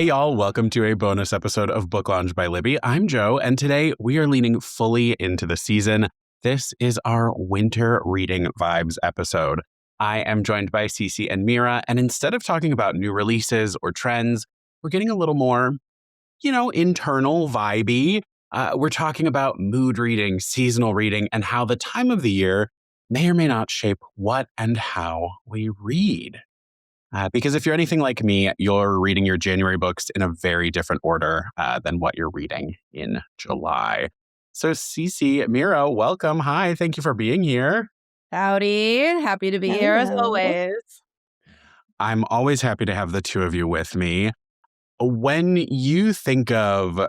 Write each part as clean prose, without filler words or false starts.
Hey, y'all. Welcome to a bonus episode of Book Lounge by Libby. I'm Joe, and today we are leaning fully into the season. This is our winter reading vibes episode. I am joined by Cece and Meara, and instead of talking about new releases or trends, we're getting a little more, internal, vibey. We're talking about mood reading, seasonal reading, and how the time of the year may or may not shape what and how we read. Because if you're anything like me, you're reading your January books in a very different order than what you're reading in July. So, Cece, Meara, welcome. Hi, thank you for being here. Howdy. Happy to be here as always. I'm always happy to have the two of you with me. When you think of,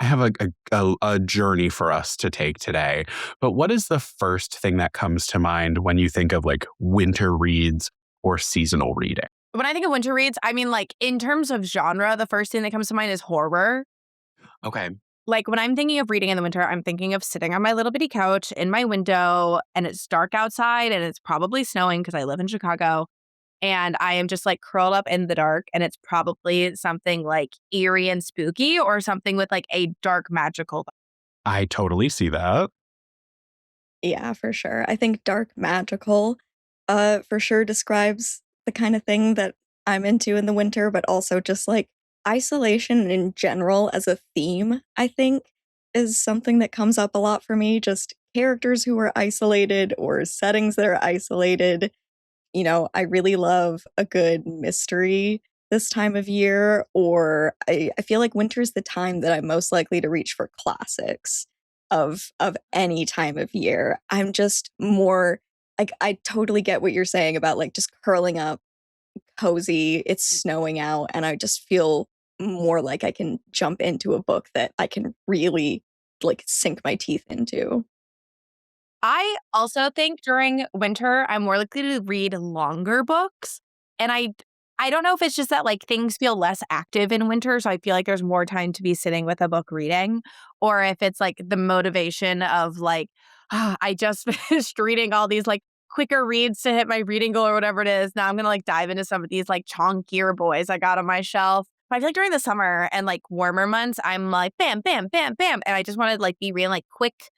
I have a journey for us to take today, but what is the first thing that comes to mind when you think of like winter reads or seasonal reading? When I think of winter reads, I mean, like, in terms of genre, the first thing that comes to mind is horror. Okay. Like, when I'm thinking of reading in the winter, I'm thinking of sitting on my little bitty couch in my window, and it's dark outside, and it's probably snowing because I live in Chicago. And I am just like curled up in the dark, and it's probably something like eerie and spooky or something with like a dark magical. I totally see that. Yeah, for sure. I think dark magical, for sure describes the kind of thing that I'm into in the winter, but also just like isolation in general as a theme, I think, is something that comes up a lot for me. Just characters who are isolated or settings that are isolated. I really love a good mystery this time of year, or I feel like winter's the time that I'm most likely to reach for classics of any time of year. I'm just more like I totally get what you're saying about like just curling up, cozy, it's snowing out, and I just feel more like I can jump into a book that I can really like sink my teeth into. I also think during winter, I'm more likely to read longer books. And I don't know if it's just that like things feel less active in winter, so I feel like there's more time to be sitting with a book reading, or if it's like the motivation of like, I just finished reading all these like quicker reads to hit my reading goal or whatever it is. Now I'm gonna like dive into some of these like chonkier boys I got on my shelf. But I feel like during the summer and like warmer months, I'm like bam, bam, bam, bam. And I just want to like be reading like quick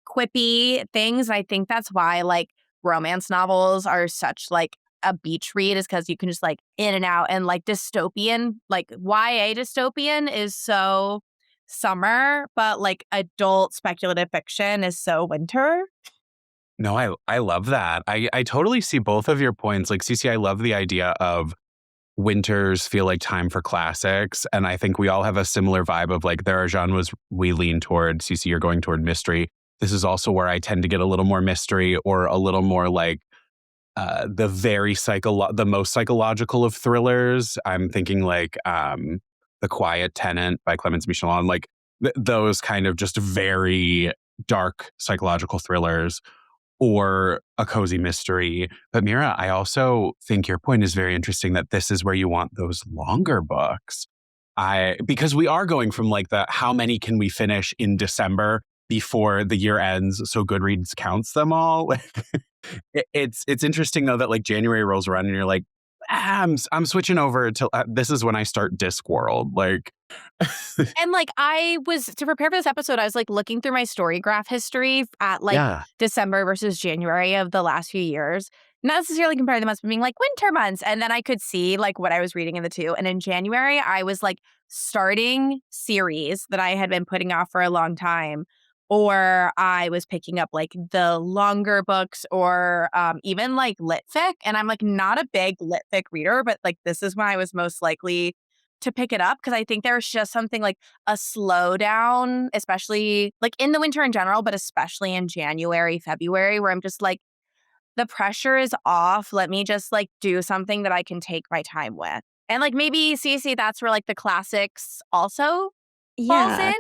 quippy things. I think that's why like romance novels are such like a beach read, is because you can just like in and out, and like dystopian, like YA dystopian is so summer, but like adult speculative fiction is so winter. No, I love that. I totally see both of your points. Like, Cece, I love the idea of winters feel like time for classics. And I think we all have a similar vibe of like, there are genres we lean toward. Cece, you're going toward mystery. This is also where I tend to get a little more mystery or a little more like the most psychological of thrillers. I'm thinking like The Quiet Tenant by Clemence Michelin, like those kind of just very dark psychological thrillers, or a cozy mystery. But Meara, I also think your point is very interesting that this is where you want those longer books. Because we are going from like the how many can we finish in December before the year ends, so Goodreads counts them all. It's interesting though that like January rolls around and you're like, I'm switching over to this is when I start Discworld. Like, And like I was to prepare for this episode, I was like looking through my story graph history at like yeah, December versus January of the last few years. Not necessarily comparing the months, but being like winter months. And then I could see like what I was reading in the two. And in January, I was like starting series that I had been putting off for a long time. Or I was picking up like the longer books, or even like lit fic. And I'm like not a big lit fic reader, but like this is when I was most likely to pick it up, because I think there's just something like a slowdown, especially like in the winter in general, but especially in January, February, where I'm just like, the pressure is off. Let me just like do something that I can take my time with. And like maybe Cece, that's where like the classics also falls Yeah. in.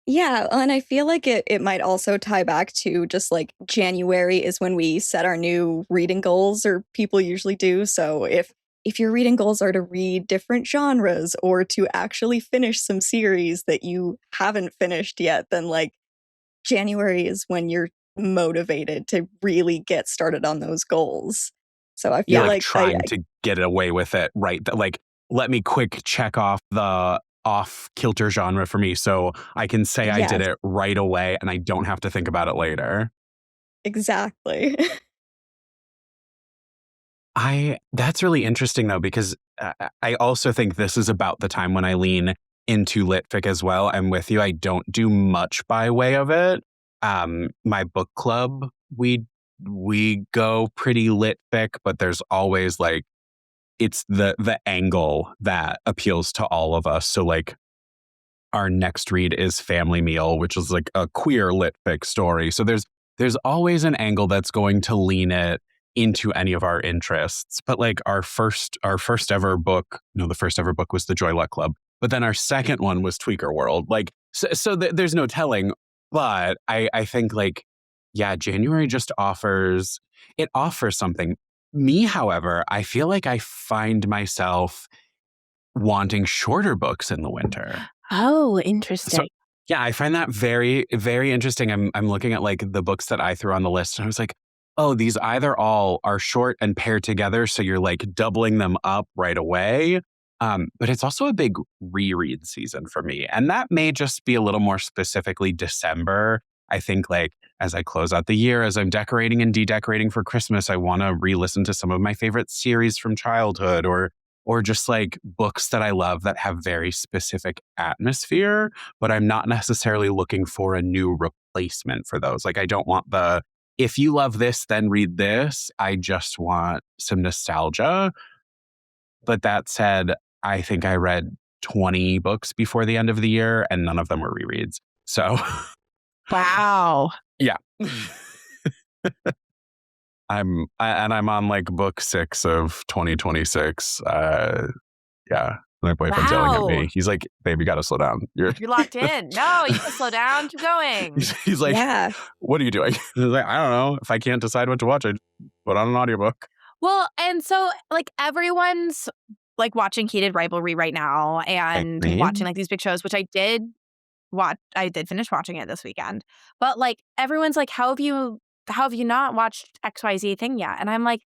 Yeah, and I feel like it might also tie back to just like January is when we set our new reading goals, or people usually do. So if your reading goals are to read different genres or to actually finish some series that you haven't finished yet, then like January is when you're motivated to really get started on those goals. So I you're feel like like I trying to get away with it, right? Like let me quick check off the off-kilter genre for me so I can say I did Yes. it right away and I don't have to think about it later. Exactly. That's really interesting though, because I also think this is about the time when I lean into litfic as well. I'm with you. I don't do much by way of it. My book club, we go pretty litfic, but there's always like it's the angle that appeals to all of us. So like our next read is Family Meal, which is like a queer litfic story. So there's always an angle that's going to lean it into any of our interests. But like our first ever book, no, the first ever book was The Joy Luck Club. But then our second one was Tweaker World. Like there's no telling. But I think like, yeah, January just offers something. Me, however, I feel like I find myself wanting shorter books in the winter. Oh, So interesting. yeah, I find that very, very interesting. I'm looking at like the books that I threw on the list and I was like, oh, these either all are short and paired together. So you're like doubling them up right away. But it's also a big reread season for me. And that may just be a little more specifically December. I think like as I close out the year, as I'm decorating and de-decorating for Christmas, I want to re-listen to some of my favorite series from childhood or just like books that I love that have very specific atmosphere, but I'm not necessarily looking for a new replacement for those. Like I don't want if you love this, then read this. I just want some nostalgia. But that said, I think I read 20 books before the end of the year and none of them were rereads. So Wow. yeah. I'm on like book 6 of 2026. Yeah. My boyfriend's yelling at me. He's like, babe, you got to slow down. You're locked in. No, you can slow down. Keep going. He's like, Yeah. what are you doing? I was like, I don't know. If I can't decide what to watch, I put on an audiobook. Well, and so like everyone's like watching Heated Rivalry right now and watching like these big shows, which I did watch. I did finish watching it this weekend. But like everyone's like, how have you not watched XYZ thing yet? And I'm like,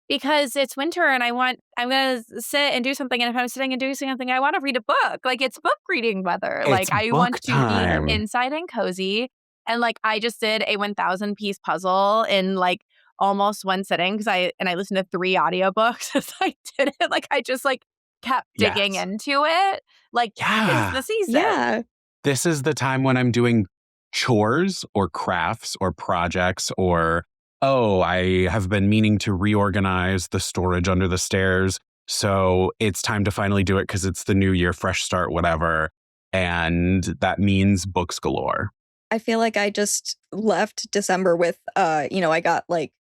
because it's winter and I'm going to sit and do something. And if I'm sitting and doing something, I want to read a book. Like it's book reading weather. Like I want to be inside and cozy. And like I just did a 1,000 piece puzzle in like almost one sitting because I listened to 3 audiobooks as I did it. Like I just like kept digging into it. Like it's the season. Yeah. This is the time when I'm doing chores or crafts or projects or oh, I have been meaning to reorganize the storage under the stairs. So it's time to finally do it because it's the new year, fresh start, whatever. And that means books galore. I feel like I just left December with, I got like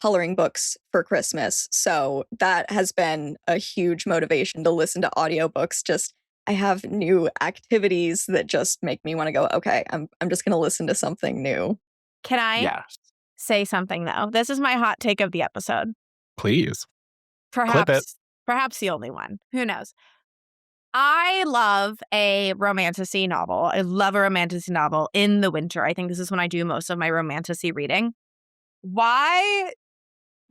coloring books for Christmas. So that has been a huge motivation to listen to audiobooks. Just I have new activities that just make me want to go, okay, I'm just going to listen to something new. Can I say something though? This is my hot take of the episode. Please. Perhaps the only one. Who knows? I love a romantasy novel. I love a romantasy novel in the winter. I think this is when I do most of my romantasy reading. Why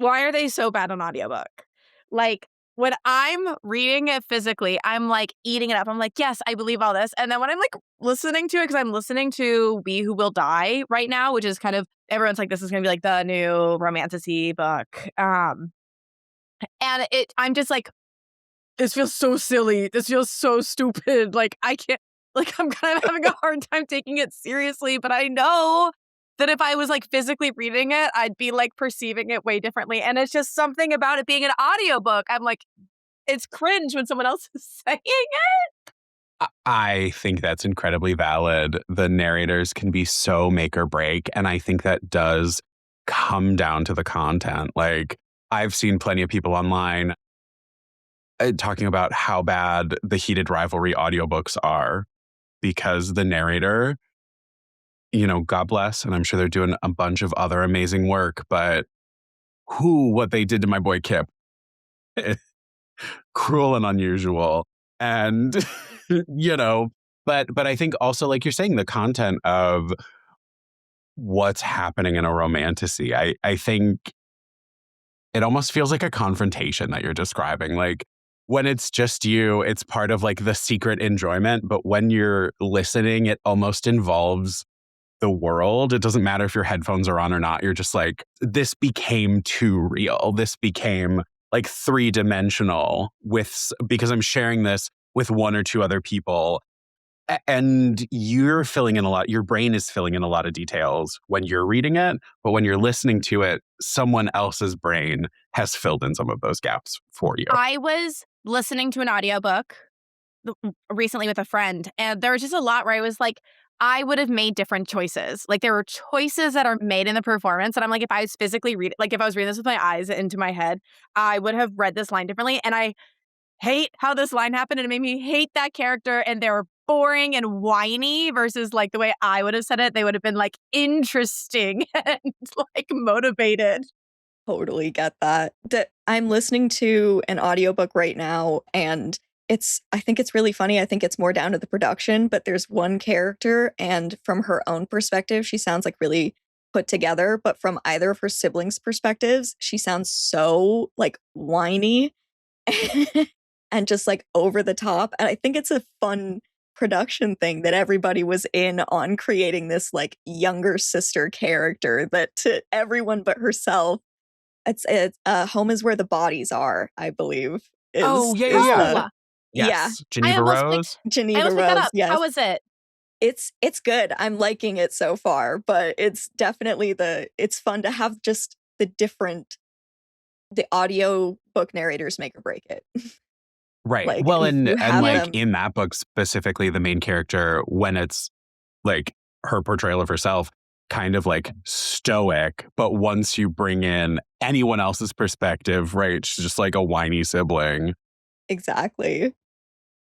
are they so bad on audiobook? Like when I'm reading it physically, I'm like eating it up. I'm like, yes, I believe all this. And then when I'm like listening to it, because I'm listening to We Who Will Die right now, which is kind of everyone's like, this is going to be like the new romantasy book. And I'm just like, this feels so silly. This feels so stupid. Like I can't. Like I'm kind of having a hard time taking it seriously. But I know that if I was like physically reading it, I'd be like perceiving it way differently. And it's just something about it being an audiobook. I'm like, it's cringe when someone else is saying it. I think that's incredibly valid. The narrators can be so make or break. And I think that does come down to the content. Like I've seen plenty of people online talking about how bad the Heated Rivalry audiobooks are because the narrator, God bless, and I'm sure they're doing a bunch of other amazing work, but what they did to my boy Kip, cruel and unusual. And, but I think also, like you're saying, the content of what's happening in a romantasy, I think it almost feels like a confrontation that you're describing. Like when it's just you, it's part of like the secret enjoyment. But when you're listening, it almost involves the world. It doesn't matter if your headphones are on or not. You're just like, this became too real. This became like 3-dimensional because I'm sharing this with one or two other people. And you're filling in your brain is filling in a lot of details when you're reading it, but when you're listening to it, someone else's brain has filled in some of those gaps for you. I was listening to an audiobook recently with a friend, and there was just a lot where I was like, I would have made different choices. Like there were choices that are made in the performance. And I'm like, if I was physically if I was reading this with my eyes into my head, I would have read this line differently. And I hate how this line happened. And it made me hate that character. And they were boring and whiny versus like the way I would have said it. They would have been like interesting and like motivated. Totally get that. I'm listening to an audiobook right now, and I think it's really funny. I think it's more down to the production, but there's one character, and from her own perspective, she sounds like really put together, but from either of her siblings' perspectives, she sounds so like whiny and just like over the top. And I think it's a fun production thing that everybody was in on creating this like younger sister character that to everyone but herself. It's Home is Where the Bodies Are, I believe. Yeah. Yes. Yeah. Geneva Rose. Geneva Rose. Yes. How was it? It's good. I'm liking it so far, but it's definitely it's fun to have just the audio book narrators make or break it. Right. Like, well, and like them. in that book specifically, the main character, when it's like her portrayal of herself, kind of like stoic, but once you bring in anyone else's perspective, right, she's just like a whiny sibling. Exactly.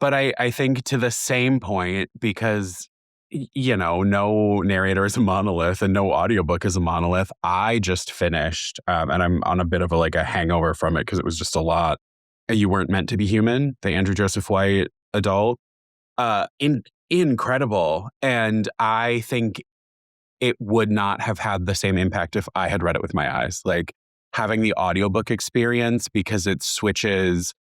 But I think to the same point, because, no narrator is a monolith and no audiobook is a monolith. I just finished, and I'm on a bit of a hangover from it because it was just a lot. You Weren't Meant to Be Human, the Andrew Joseph White adult. Incredible. And I think it would not have had the same impact if I had read it with my eyes. Like having the audiobook experience, because it switches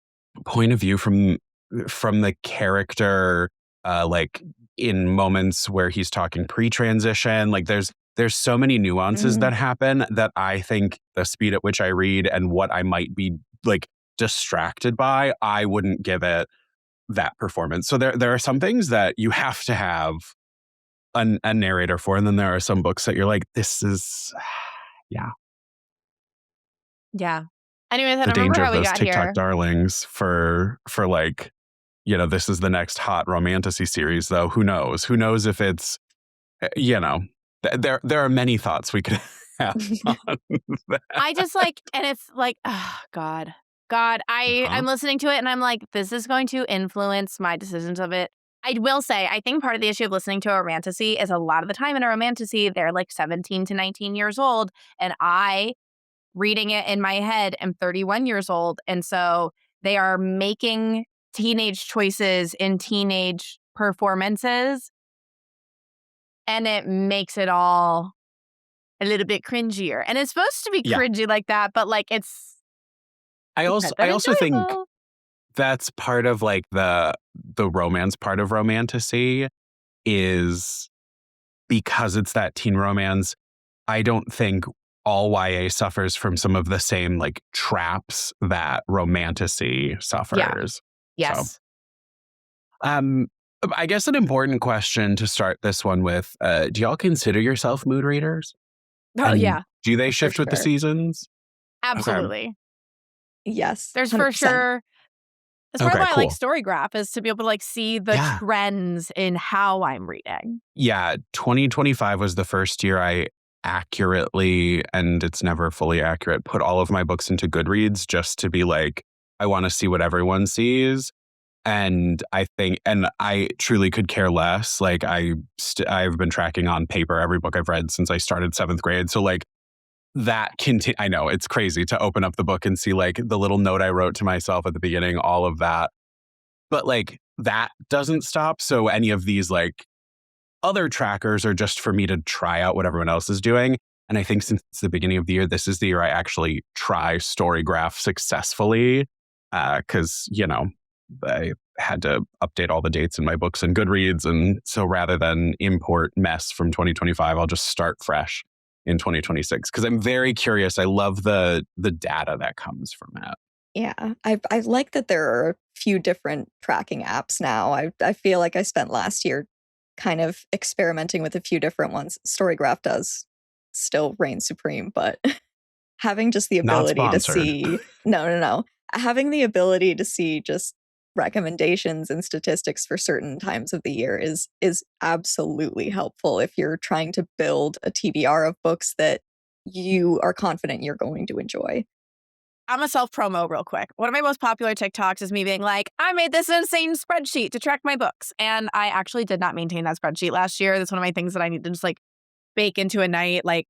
point of view from the character, like in moments where he's talking pre-transition. Like there's so many nuances that happen that I think the speed at which I read and what I might be like distracted by, I wouldn't give it that performance. So there are some things that you have to have a narrator for, and then there are some books that you're like, this is Yeah. Anyways, I the don't remember danger how of we those got TikTok here. darlings for like, this is the next hot romantasy series, though. Who knows if it's, there are many thoughts we could have on that. I just and it's like, oh, God, I'm listening to it and I'm like, this is going to influence my decisions of it. I will say, I think part of the issue of listening to a romantasy is a lot of the time in a romantasy, they're like 17 to 19 years old. And I, reading it in my head, am 31 years old. And so they are making teenage choices in teenage performances. And it makes it all a little bit cringier. And it's supposed to be cringy like that, but like it's I also think that's part of like the romance part of romantasy is because it's that teen romance. I don't think all YA suffers from some of the same like traps that romantasy suffers. Yeah. Yes. So, I guess an important question to start this one with, do y'all consider yourself mood readers? Oh, And yeah. do they shift with the seasons? Absolutely. Okay. Yes. There's 100%. for sure. That's part of why I like cool. Storygraph, is to be able to like see the trends in how I'm reading. Yeah, 2025 was the first year I accurately, and it's never fully accurate, put all of my books into Goodreads just to be like, I want to see what everyone sees. And I think, and I truly could care less. Like I've been tracking on paper every book I've read since I started 7th grade. So like that I know it's crazy to open up the book and see like the little note I wrote to myself at the beginning, all of that. But like that doesn't stop. So any of these like other trackers are just for me to try out what everyone else is doing. And I think since it's the beginning of the year, this is the year I actually try Storygraph successfully. because, I had to update all the dates in my books and Goodreads. And so rather than import mess from 2025, I'll just start fresh in 2026 because I'm very curious. I love the data that comes from that. Yeah, I like that there are a few different tracking apps now. I feel like I spent last year kind of experimenting with a few different ones. Storygraph does still reign supreme, but having just the Not ability to sponsored. see no. Having the ability to see just recommendations and statistics for certain times of the year is absolutely helpful if you're trying to build a TBR of books that you are confident you're going to enjoy. I'm a self-promo real quick. One of my most popular TikToks is me being like, I made this insane spreadsheet to track my books. And I actually did not maintain that spreadsheet last year. That's one of my things that I need to just like bake into a night, like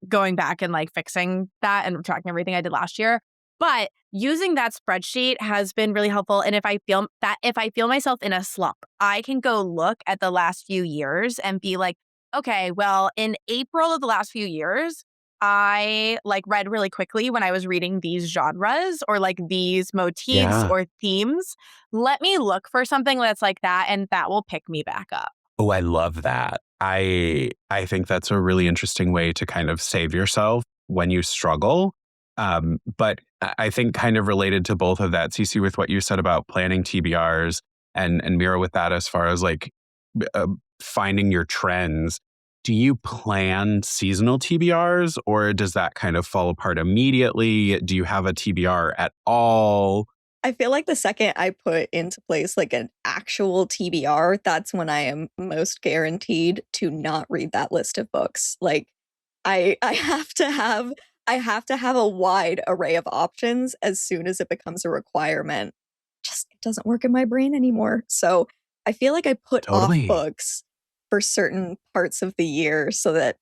going back and like fixing that and tracking everything I did last year. But using that spreadsheet has been really helpful. And if I feel myself in a slump, I can go look at the last few years and be like, okay, well, in April of the last few years, I like read really quickly when I was reading these genres or like these motifs Yeah. or themes. Let me look for something that's like that, and that will pick me back up. Oh, I love that. I think that's a really interesting way to kind of save yourself when you struggle. But I think kind of related to both of that, Cece, with what you said about planning TBRs and Mira with that as far as like uh, finding your trends. Do you plan seasonal TBRs or does that kind of fall apart immediately? Do you have a TBR at all? I feel like the second I put into place like an actual TBR, that's when I am most guaranteed to not read that list of books. Like I have to have a wide array of options as soon as it becomes a requirement. Just it doesn't work in my brain anymore. So I feel like I put off Totally. books for certain parts of the year so that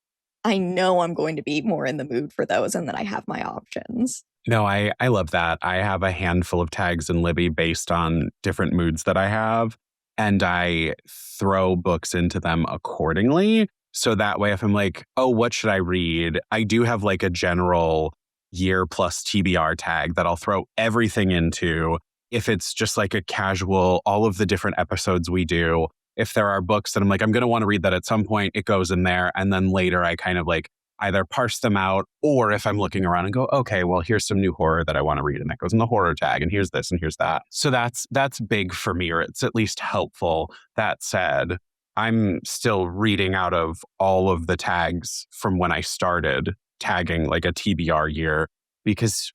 I know I'm going to be more in the mood for those and that I have my options. No, I love that. I have a handful of tags in Libby based on different moods that I have, and I throw books into them accordingly. So that way, if I'm like, oh, what should I read? I do have like a general year plus TBR tag that I'll throw everything into. If it's just like a casual, all of the different episodes we do, if there are books that I'm like, I'm going to want to read that at some point, it goes in there. And then later I kind of like either parse them out, or if I'm looking around and go, okay, well, here's some new horror that I want to read, and that goes in the horror tag, and here's this and here's that. So that's big for me, or it's at least helpful. That said, I'm still reading out of all of the tags from when I started tagging like a TBR year because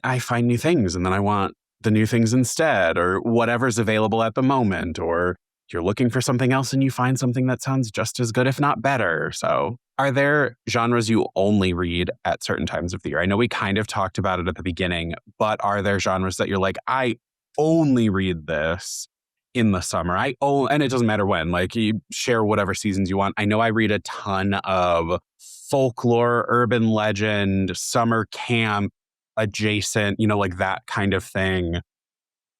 I find new things and then I want the new things instead, or whatever's available at the moment, or you're looking for something else and you find something that sounds just as good, if not better. So, are there genres you only read at certain times of the year? I know we kind of talked about it at the beginning, but are there genres that you're like, I only read this in the summer? And it doesn't matter when, like you share whatever seasons you want. I know I read a ton of folklore, urban legend, summer camp adjacent, like that kind of thing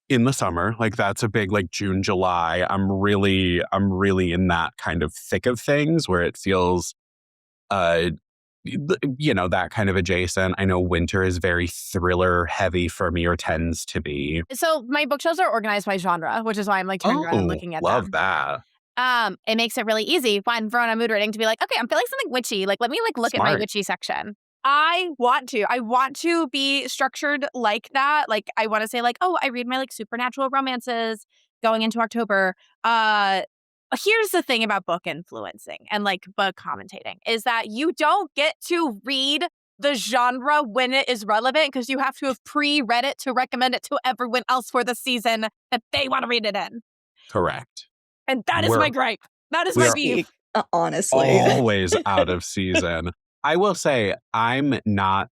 in the summer. Like that's a big like June, July. I'm really in that kind of thick of things where it feels uh that kind of adjacent. I know winter is very thriller heavy for me, or tends to be. So my bookshelves are organized by genre, which is why I'm like turning around and Oh, looking at love them. that. It makes it really easy when we're on a mood reading to be like, okay, I'm feeling something witchy. Like, let me like look at my Smart. witchy section. I want to be structured like that. Like, I want to say like, oh, I read my like supernatural romances going into October. Here's the thing about book influencing and like book commentating is that you don't get to read the genre when it is relevant because you have to have pre-read it to recommend it to everyone else for the season that they want to read it in. Correct. And that is We're my gripe. That is we my are beef. Speak, honestly. always out of season. I will say I'm not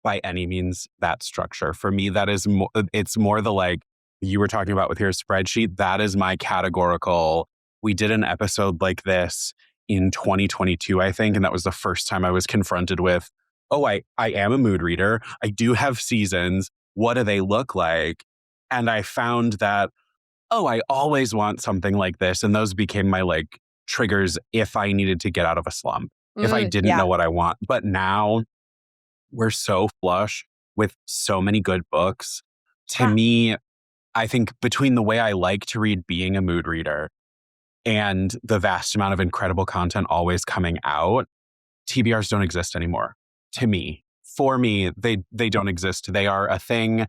by any means that structure. For me, that is more, it's more the like you were talking about with your spreadsheet. That is my categorical. We did an episode like this in 2022, I think. And that was the first time I was confronted with, oh, I am a mood reader. I do have seasons. What do they look like? And I found that, oh, I always want something like this. And those became my like triggers if I needed to get out of a slump, if I didn't Yeah. know what I want. But now we're so flush with so many good books, to me, I think between the way I like to read being a mood reader and the vast amount of incredible content always coming out, TBRs don't exist anymore. To me, for me, they don't exist. They are a thing.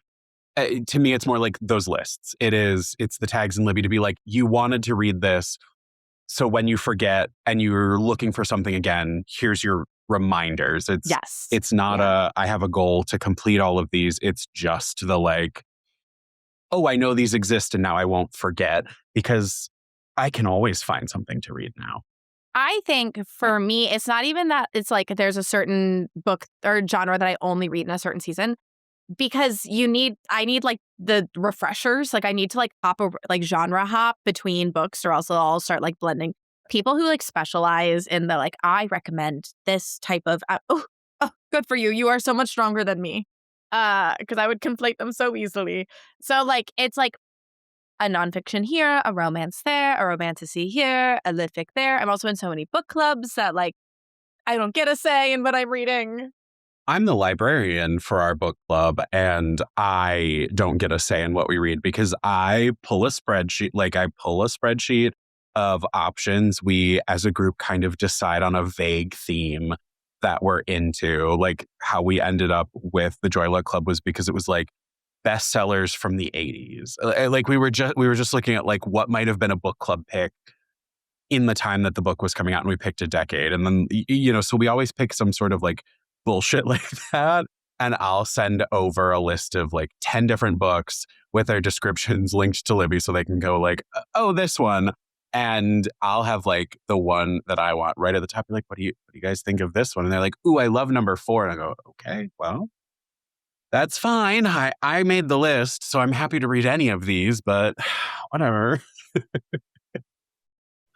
To me, it's more like those lists. It's the tags in Libby to be like, you wanted to read this. So when you forget and you're looking for something again, here's your reminders. It's not I have a goal to complete all of these. It's just the like, oh, I know these exist and now I won't forget because I can always find something to read now. I think for me, it's not even that it's like there's a certain book or genre that I only read in a certain season, because I need like the refreshers. Like I need to like genre hop between books, or else I'll start like blending. People who like specialize in the like, I recommend this type of, good for you. You are so much stronger than me. Because I would conflate them so easily. So like, it's like a nonfiction here, a romance there, a romantasy here, a lit fic there. I'm also in so many book clubs that like, I don't get a say in what I'm reading. I'm the librarian for our book club, and I don't get a say in what we read because I pull a spreadsheet of options. We, as a group, kind of decide on a vague theme that we're into. Like how we ended up with the Joy Luck Club was because it was like bestsellers from the 80s. Like we were just looking at like what might have been a book club pick in the time that the book was coming out, and we picked a decade. And then, so we always pick some sort of like bullshit like that. And I'll send over a list of like 10 different books with their descriptions linked to Libby so they can go like, oh, this one. And I'll have like the one that I want right at the top. You're like, what do you guys think of this one? And they're like, ooh, I love number 4. And I go, okay, well, that's fine. I made the list, so I'm happy to read any of these, but whatever.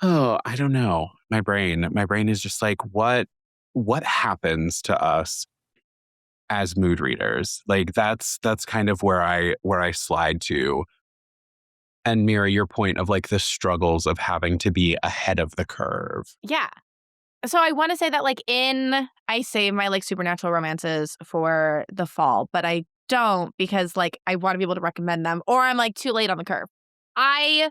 Oh, I don't know. My brain is just like, what happens to us as mood readers? Like that's kind of where I slide to. And Meara, your point of like the struggles of having to be ahead of the curve. Yeah. So I want to say that like I save my like supernatural romances for the fall, but I don't because like I want to be able to recommend them, or I'm like too late on the curve. I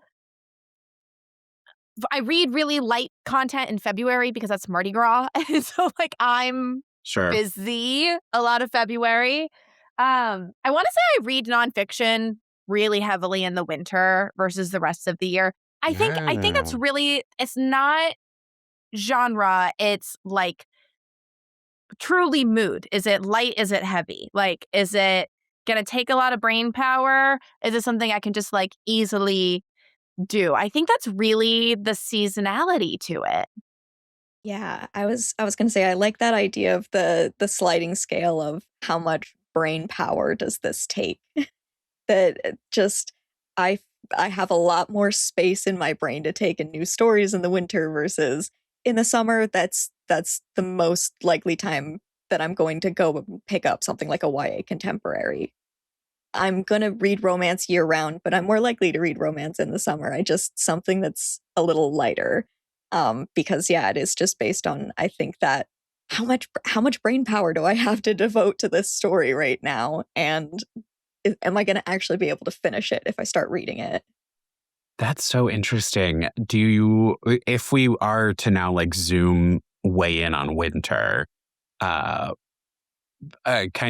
read really light content in February because that's Mardi Gras. And so like I'm busy a lot of February. I want to say I read nonfiction really heavily in the winter versus the rest of the year. I think that's really, it's not genre, it's like truly mood. Is it light? Is it heavy? Like, is it gonna take a lot of brain power? Is it something I can just like easily do? I think that's really the seasonality to it. Yeah, I was gonna say I like that idea of the sliding scale of how much brain power does this take. That just I have a lot more space in my brain to take in new stories in the winter versus in the summer. That's the most likely time that I'm going to go pick up something like a YA contemporary. I'm gonna read romance year round, but I'm more likely to read romance in the summer. Something that's a little lighter. Because it is just based on, I think, that how much brain power do I have to devote to this story right now? And am I going to actually be able to finish it if I start reading it? That's so interesting. If we are to now like zoom way in on winter, kind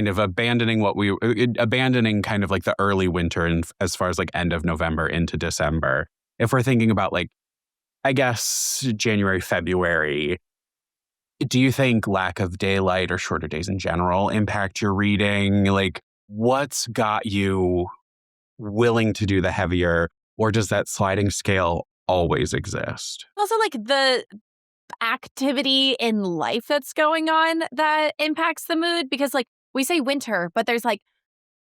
of abandoning kind of like the early winter and as far as like end of November into December, if we're thinking about like, I guess, January, February, do you think lack of daylight or shorter days in general impact your reading? Like, what's got you willing to do the heavier, or does that sliding scale always exist? Also, like the activity in life that's going on that impacts the mood, because like we say winter, but there's like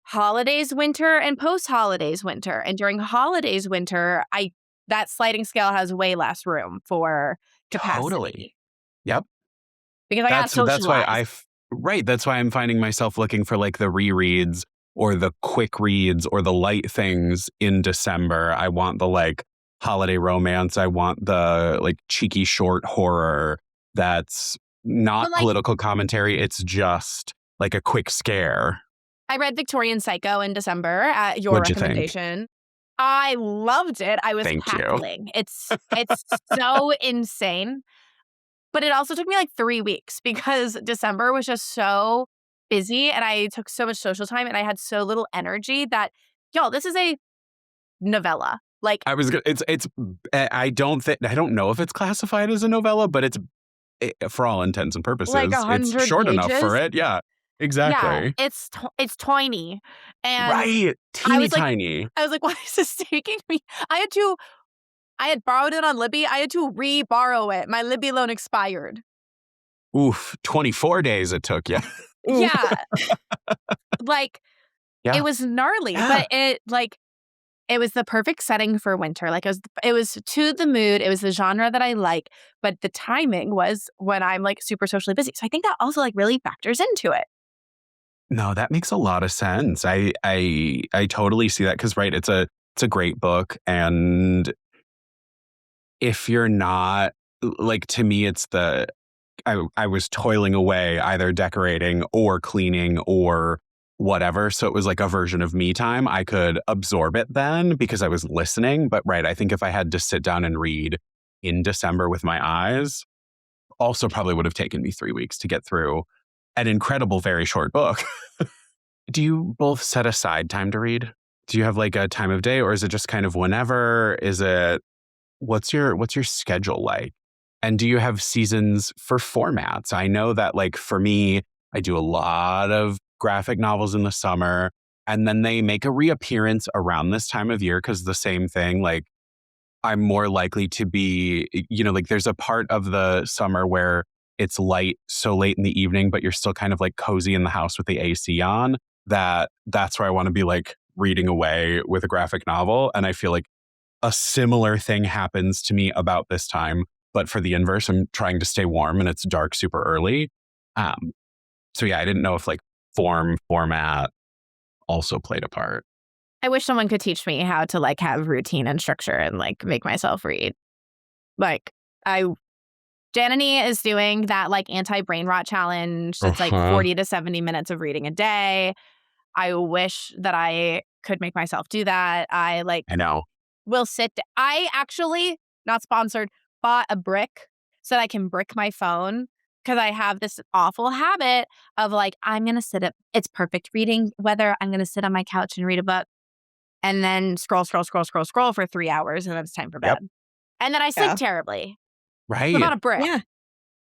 holidays winter and post-holidays winter. And during holidays winter, that sliding scale has way less room for capacity. Totally. Yep. Because I got socialized. That's why I'm finding myself looking for like the rereads or the quick reads or the light things in December. I want the like holiday romance. I want the like cheeky short horror that's not political commentary. It's just like a quick scare. I read Victorian Psycho in December at your What'd you think? recommendation. I loved it. I was Thank you. cackling. It's so insane. But it also took me like 3 weeks because December was just so busy and I took so much social time and I had so little energy that, y'all, this is a novella. Like, I was gonna, it's I don't know if it's classified as a novella, but for all intents and purposes, like it's 100 short enough for pages. it. Yeah, Yeah, exactly. it's tiny. And Right. I Teeny was like, tiny. why is this taking me? I had borrowed it on Libby. I had to re-borrow it. My Libby loan expired. Oof, 24 days it took you. Oof. Yeah. Like, Yeah. it was gnarly, Yeah. but it was the perfect setting for winter. Like, it was to the mood. It was the genre that I like, but the timing was when I'm like super socially busy. So I think that also like really factors into it. No, that makes a lot of sense. I totally see that because right, it's a great book, and if you're not like to me, it's I was toiling away either decorating or cleaning or whatever. So it was like a version of me time. I could absorb it then because I was listening. But right, I think if I had to sit down and read in December with my eyes, also probably would have taken me 3 weeks to get through an incredible, very short book. Do you both set aside time to read? Do you have like a time of day or is it just kind of whenever? Is it what's your schedule like? And do you have seasons for formats? I know that like for me, I do a lot of graphic novels in the summer and then they make a reappearance around this time of year because the same thing, like I'm more likely to be, like there's a part of the summer where it's light so late in the evening, but you're still kind of like cozy in the house with the AC on, that's where I want to be like reading away with a graphic novel. And I feel like a similar thing happens to me about this time, but for the inverse, I'm trying to stay warm and it's dark super early. Um, so yeah, I didn't know if like format also played a part. I wish someone could teach me how to like have routine and structure and like make myself read. Like Janany is doing that like anti-brain rot challenge. That's like 40 to 70 minutes of reading a day. I wish that I could make myself do that. I know. Will sit. I actually, not sponsored, bought a brick so that I can brick my phone because I have this awful habit of like, I'm going to it's perfect reading weather. I'm going to sit on my couch and read a book and then scroll for 3 hours and then it's time for bed. Yep. And then I sleep Yeah. terribly. Right. So I bought a brick. Yeah.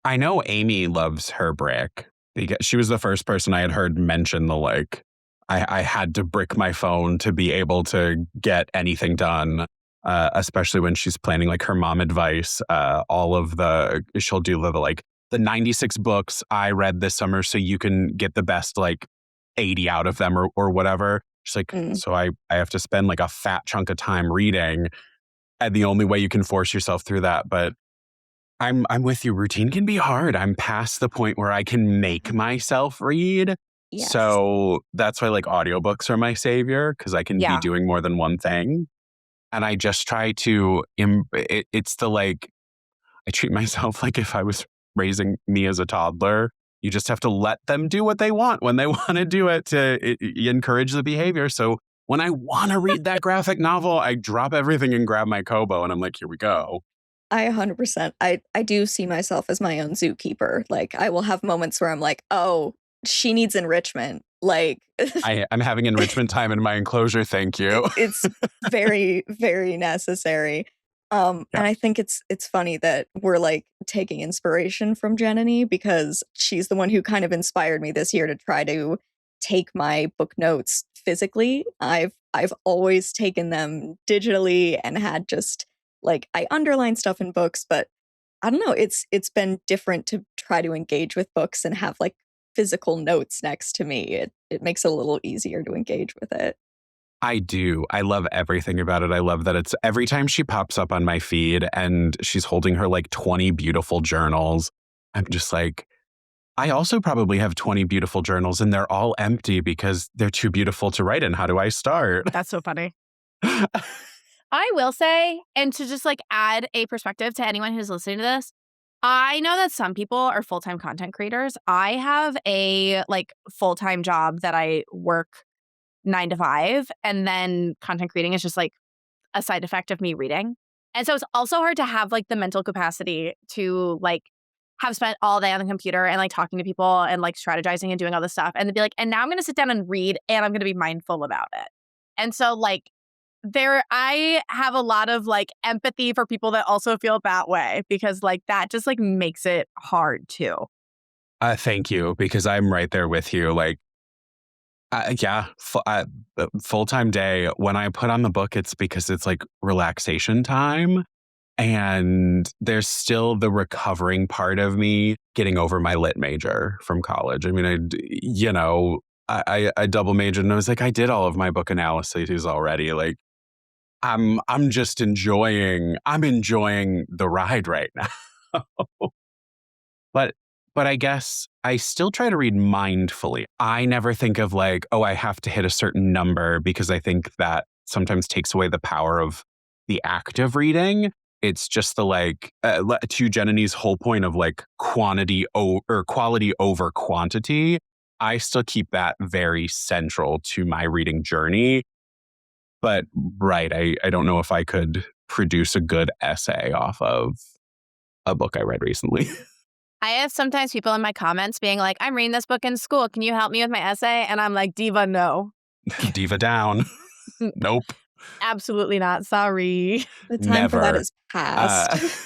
I know Amy loves her brick because she was the first person I had heard mention the like, I had to brick my phone to be able to get anything done, especially when she's planning like her mom advice. She'll do the 96 books I read this summer so you can get the best like 80 out of them or whatever. She's like, so I have to spend like a fat chunk of time reading. And the only way you can force yourself through that. But I'm with you. Routine can be hard. I'm past the point where I can make myself read. Yes. So that's why like audiobooks are my savior because I can be doing more than one thing. And I just try to, it's the like, I treat myself like if I was raising me as a toddler. You just have to let them do what they want when they want to do it to encourage the behavior. So when I want to read that graphic novel, I drop everything and grab my Kobo and I'm like, here we go. I 100%. I do see myself as my own zookeeper. Like I will have moments where I'm like, oh, she needs enrichment. Like I'm having enrichment time in my enclosure. Thank you. It's very, very necessary. And I think it's funny that we're like taking inspiration from Janany because she's the one who kind of inspired me this year to try to take my book notes physically. I've always taken them digitally and had just like I underline stuff in books, but I don't know, it's been different to try to engage with books and have like physical notes next to me. It makes it a little easier to engage with it. I do. I love everything about it. I love that it's every time she pops up on my feed and she's holding her like 20 beautiful journals. I'm just like, I also probably have 20 beautiful journals and they're all empty because they're too beautiful to write in. How do I start? That's so funny. I will say, and to just like add a perspective to anyone who's listening to this, I know that some people are full-time content creators. I have a like full-time job that I work 9 to 5, and then content creating is just like a side effect of me reading. And so it's also hard to have like the mental capacity to like have spent all day on the computer and like talking to people and like strategizing and doing all this stuff and then be like, and now I'm going to sit down and read and I'm going to be mindful about it. And so like I have a lot of like empathy for people that also feel that way because like that just like makes it hard too. Thank you, because I'm right there with you. Like, full-time day, when I put on the book, it's because it's like relaxation time. And there's still the recovering part of me getting over my lit major from college. I mean, I double majored and I was like, I did all of my book analyses already. Like, I'm enjoying the ride right now. But I guess I still try to read mindfully. I never think of like, oh, I have to hit a certain number, because I think that sometimes takes away the power of the act of reading. It's just the like, to Jenny's whole point of like quality over quantity. I still keep that very central to my reading journey. But right, I don't know if I could produce a good essay off of a book I read recently. I have sometimes people in my comments being like, I'm reading this book in school. Can you help me with my essay? And I'm like, Diva, no. Diva down. Nope. Absolutely not. Sorry. The time for that is past.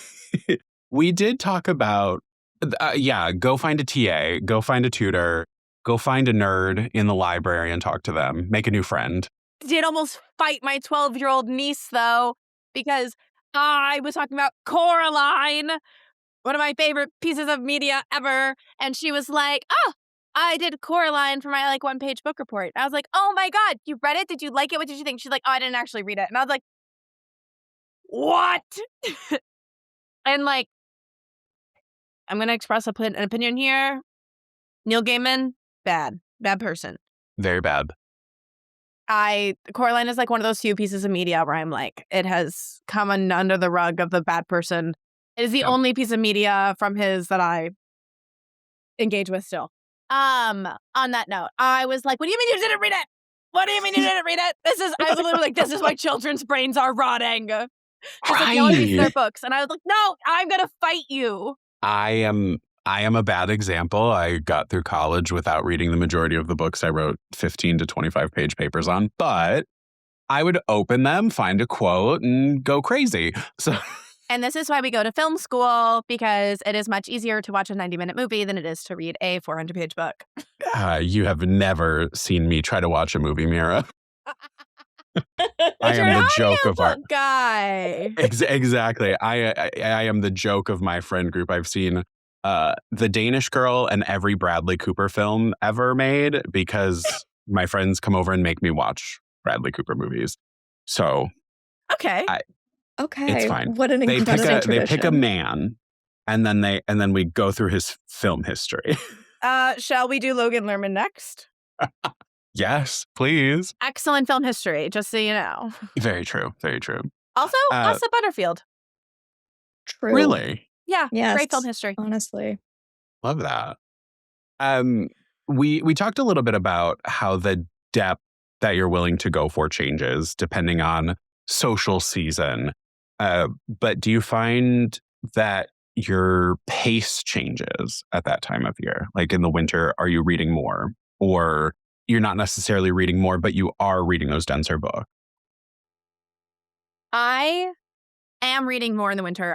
We did talk about, go find a TA, go find a tutor, go find a nerd in the library and talk to them. Make a new friend. Did almost fight my 12-year-old niece, though, because I was talking about Coraline, one of my favorite pieces of media ever. And she was like, oh, I did Coraline for my like 1-page book report. I was like, oh my God, you read it? Did you like it? What did you think? She's like, oh, I didn't actually read it. And I was like, what? And like, I'm going to express an opinion here. Neil Gaiman, bad person. Very bad. Coraline is like one of those few pieces of media where I'm like, it has come under the rug of the bad person. It is the only piece of media from his that I engage with still. On that note, I was like, what do you mean you didn't read it? What do you mean you didn't read it? I was literally like, this is why children's brains are rotting. Because like, no one reads their books. And I was like, no, I'm going to fight you. I am a bad example. I got through college without reading the majority of the books I wrote 15 to 25 page papers on, but I would open them, find a quote, and go crazy. So... And this is why we go to film school, because it is much easier to watch a 90-minute movie than it is to read a 400-page book. You have never seen me try to watch a movie, Meara. I am the joke of our guy. Exactly. I am the joke of my friend group. I've seen The Danish Girl and every Bradley Cooper film ever made, because my friends come over and make me watch Bradley Cooper movies. So okay. Okay. It's fine. What an incredible tradition. They pick a man, and then we go through his film history. Shall we do Logan Lerman next? Yes, please. Excellent film history, just so you know. Very true. Very true. Also, Asa Butterfield. True. Really? Yeah. Yes, great film history. Honestly. Love that. We talked a little bit about how the depth that you're willing to go for changes depending on social season. But do you find that your pace changes at that time of year? Like in the winter, are you reading more? Or you're not necessarily reading more, but you are reading those denser books? I am reading more in the winter.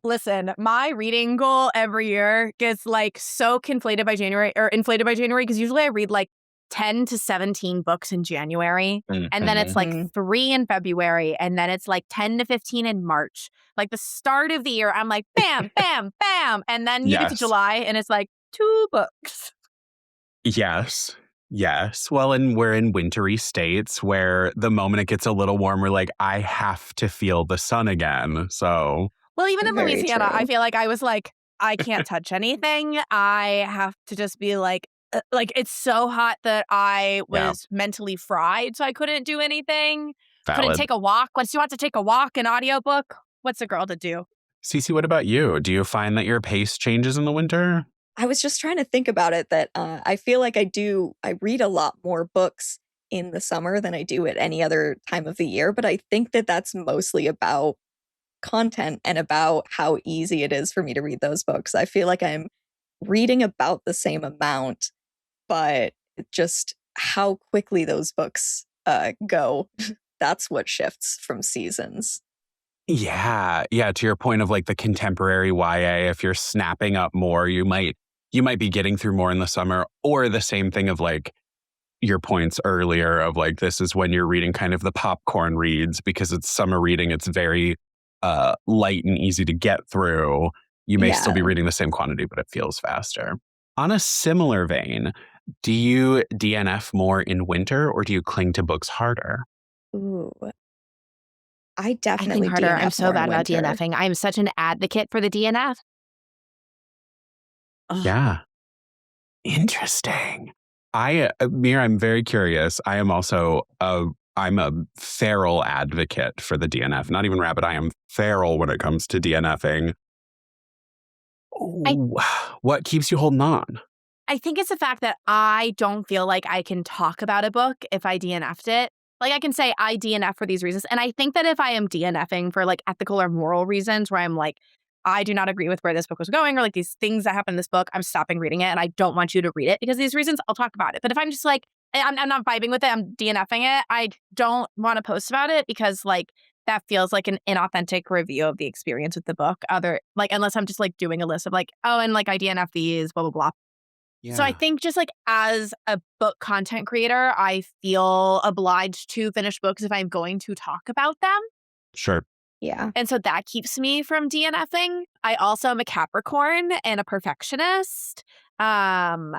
Listen, my reading goal every year gets like so inflated by January, because usually I read like 10 to 17 books in January. Mm-hmm. And then it's like 3 in February. And then it's like 10 to 15 in March. Like the start of the year, I'm like, bam, bam, bam. And then you get to July and it's like 2 books. Yes. Well, and we're in wintry states where the moment it gets a little warmer, like I have to feel the sun again. So. Well, even in Louisiana, I feel like I was like, I can't touch anything. I have to just be like it's so hot that I was mentally fried, so I couldn't do anything. Valid. Couldn't take a walk. Once you want to take a walk, an audiobook, what's a girl to do? Cece, what about you? Do you find that your pace changes in the winter? I was just trying to think about it that I feel like I read a lot more books in the summer than I do at any other time of the year, but I think that that's mostly about content and about how easy it is for me to read those books. I feel like I'm reading about the same amount, but just how quickly those books go, that's what shifts from seasons. Yeah. Yeah. To your point of like the contemporary YA, if you're snapping up more, you might be getting through more in the summer, or the same thing of like your points earlier of like, this is when you're reading kind of the popcorn reads because it's summer reading. It's very light and easy to get through. You may still Yeah. be reading the same quantity, but it feels faster. On a similar vein, do you DNF more in winter or do you cling to books harder? Ooh, I I think definitely harder. I'm DNF so more in bad about winter. DNFing. I'm such an advocate for the DNF. Ugh. Yeah. Interesting. Mir, I'm very curious. I'm a feral advocate for the DNF. Not even rabbit. I am feral when it comes to DNFing. I Ooh, what keeps you holding on? I think it's the fact that I don't feel like I can talk about a book if I DNF'd it. Like, I can say I DNF for these reasons. And I think that if I am DNFing for like ethical or moral reasons where I'm like, I do not agree with where this book was going, or like these things that happen in this book, I'm stopping reading it and I don't want you to read it because of these reasons, I'll talk about it. But if I'm just like, I'm not vibing with it, I'm DNFing it, I don't want to post about it because like that feels like an inauthentic review of the experience with the book. Unless I'm just like doing a list of like, oh, and like I DNF these, blah, blah, blah. So I Yeah. think just like as a book content creator, I feel obliged to finish books if I'm going to talk about them. Sure. Yeah. And so that keeps me from DNFing. I also am a Capricorn and a perfectionist, um,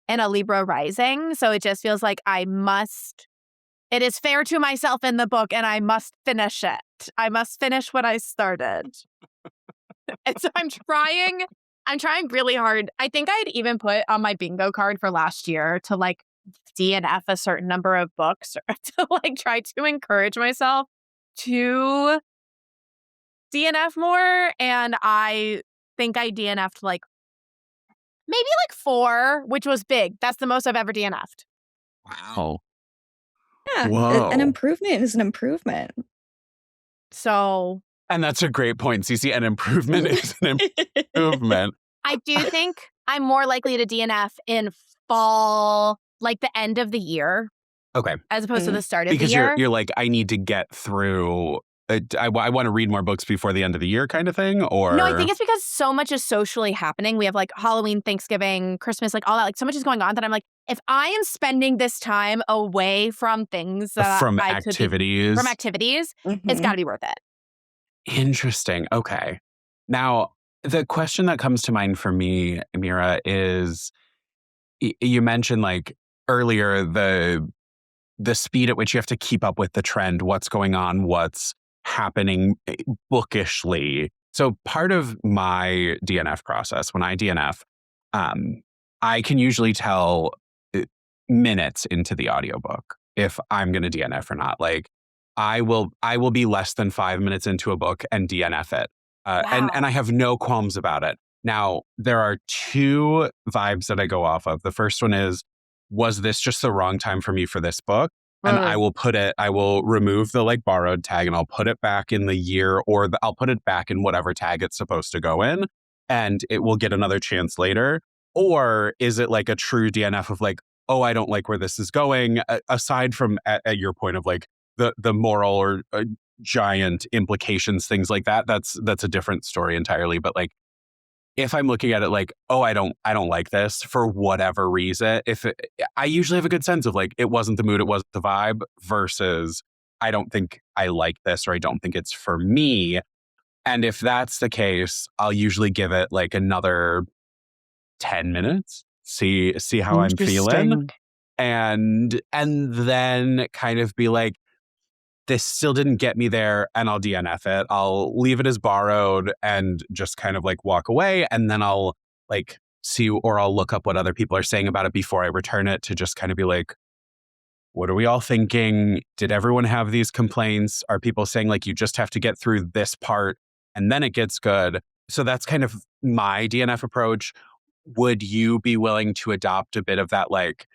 and a Libra rising. So it just feels like it is fair to myself in the book and I must finish it. I must finish what I started. And so I'm trying really hard. I think I'd even put on my bingo card for last year to like DNF a certain number of books or to like try to encourage myself to DNF more. And I think I DNF'd like maybe like 4, which was big. That's the most I've ever DNF'd. Wow. Yeah, an Whoa. improvement is an improvement. So And that's a great point, Cece. An improvement is an improvement. I do think I'm more likely to DNF in fall, like the end of the year, Okay. as opposed to the start of the Because you're year. you're like, I need to get through. I want to read more books before the end of the year, kind of thing. No, I Or think it's because so much is socially happening. We have like Halloween, Thanksgiving, Christmas, like all that. Like so much is going on that I'm like, if I am spending this time away from things that from I could be activities. from activities, it's got to be worth it. Interesting. Okay. Now, the question that comes to mind for me, Meara, is you mentioned like earlier the speed at which you have to keep up with the trend, what's going on, what's happening bookishly. So part of my DNF process, when I DNF, um, I can usually tell minutes into the audiobook if I'm going to DNF or not. Like I will be less than 5 minutes into a book and DNF it. And I have no qualms about it. Now, there are 2 vibes that I go off of. The first one is, was this just the wrong time for me for this book? And I will remove the like borrowed tag and I'll put it back in the year, or I'll put it back in whatever tag it's supposed to go in, and it will get another chance later. Or is it like a true DNF of like, oh, I don't like where this is going, aside from at your point of like the moral or giant implications, things like that. That's a different story entirely. But like, if I'm looking at it like, oh, I don't like this for whatever reason, I usually have a good sense of like, it wasn't the mood, it wasn't the vibe, versus I don't think I like this, or I don't think it's for me. And if that's the case, I'll usually give it like another 10 minutes, see how I'm feeling, and then kind of be like, this still didn't get me there, and I'll DNF it. I'll leave it as borrowed and just kind of like walk away. And then I'll like see, or I'll look up what other people are saying about it before I return it, to just kind of be like, what are we all thinking? Did everyone have these complaints? Are people saying like, you just have to get through this part and then it gets good. So that's kind of my DNF approach. Would you be willing to adopt a bit of that, like,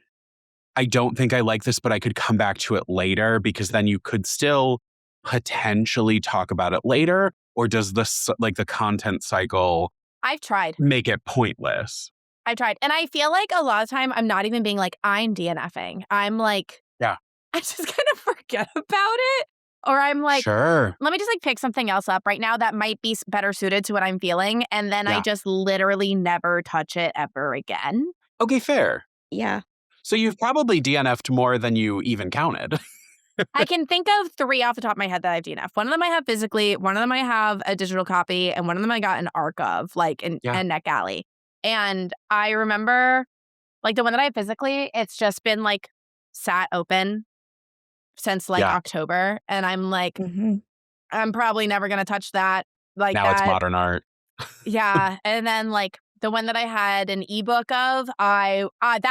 I don't think I like this, but I could come back to it later, because then you could still potentially talk about it later? Or does this, like, the content cycle I've tried. make it pointless? I've tried. And I feel like a lot of time I'm not even being like, I'm DNFing. I'm like, Yeah. I just kind of forget about it. Or I'm like, Sure. let me just like pick something else up right now that might be better suited to what I'm feeling. And then I Yeah. just literally never touch it ever again. Okay, fair. Yeah. So you've probably DNF'd more than you even counted. I can think of 3 off the top of my head that I've DNF'd. One of them I have physically, one of them I have a digital copy, and one of them I got an ARC of, like in Yeah. NetGalley. And I remember, like the one that I have physically, it's just been like sat open since like Yeah. October. And I'm like, hmm I'm probably never going to touch that. Like Now it's that. modern art. Yeah. And then like the one that I had an ebook of, that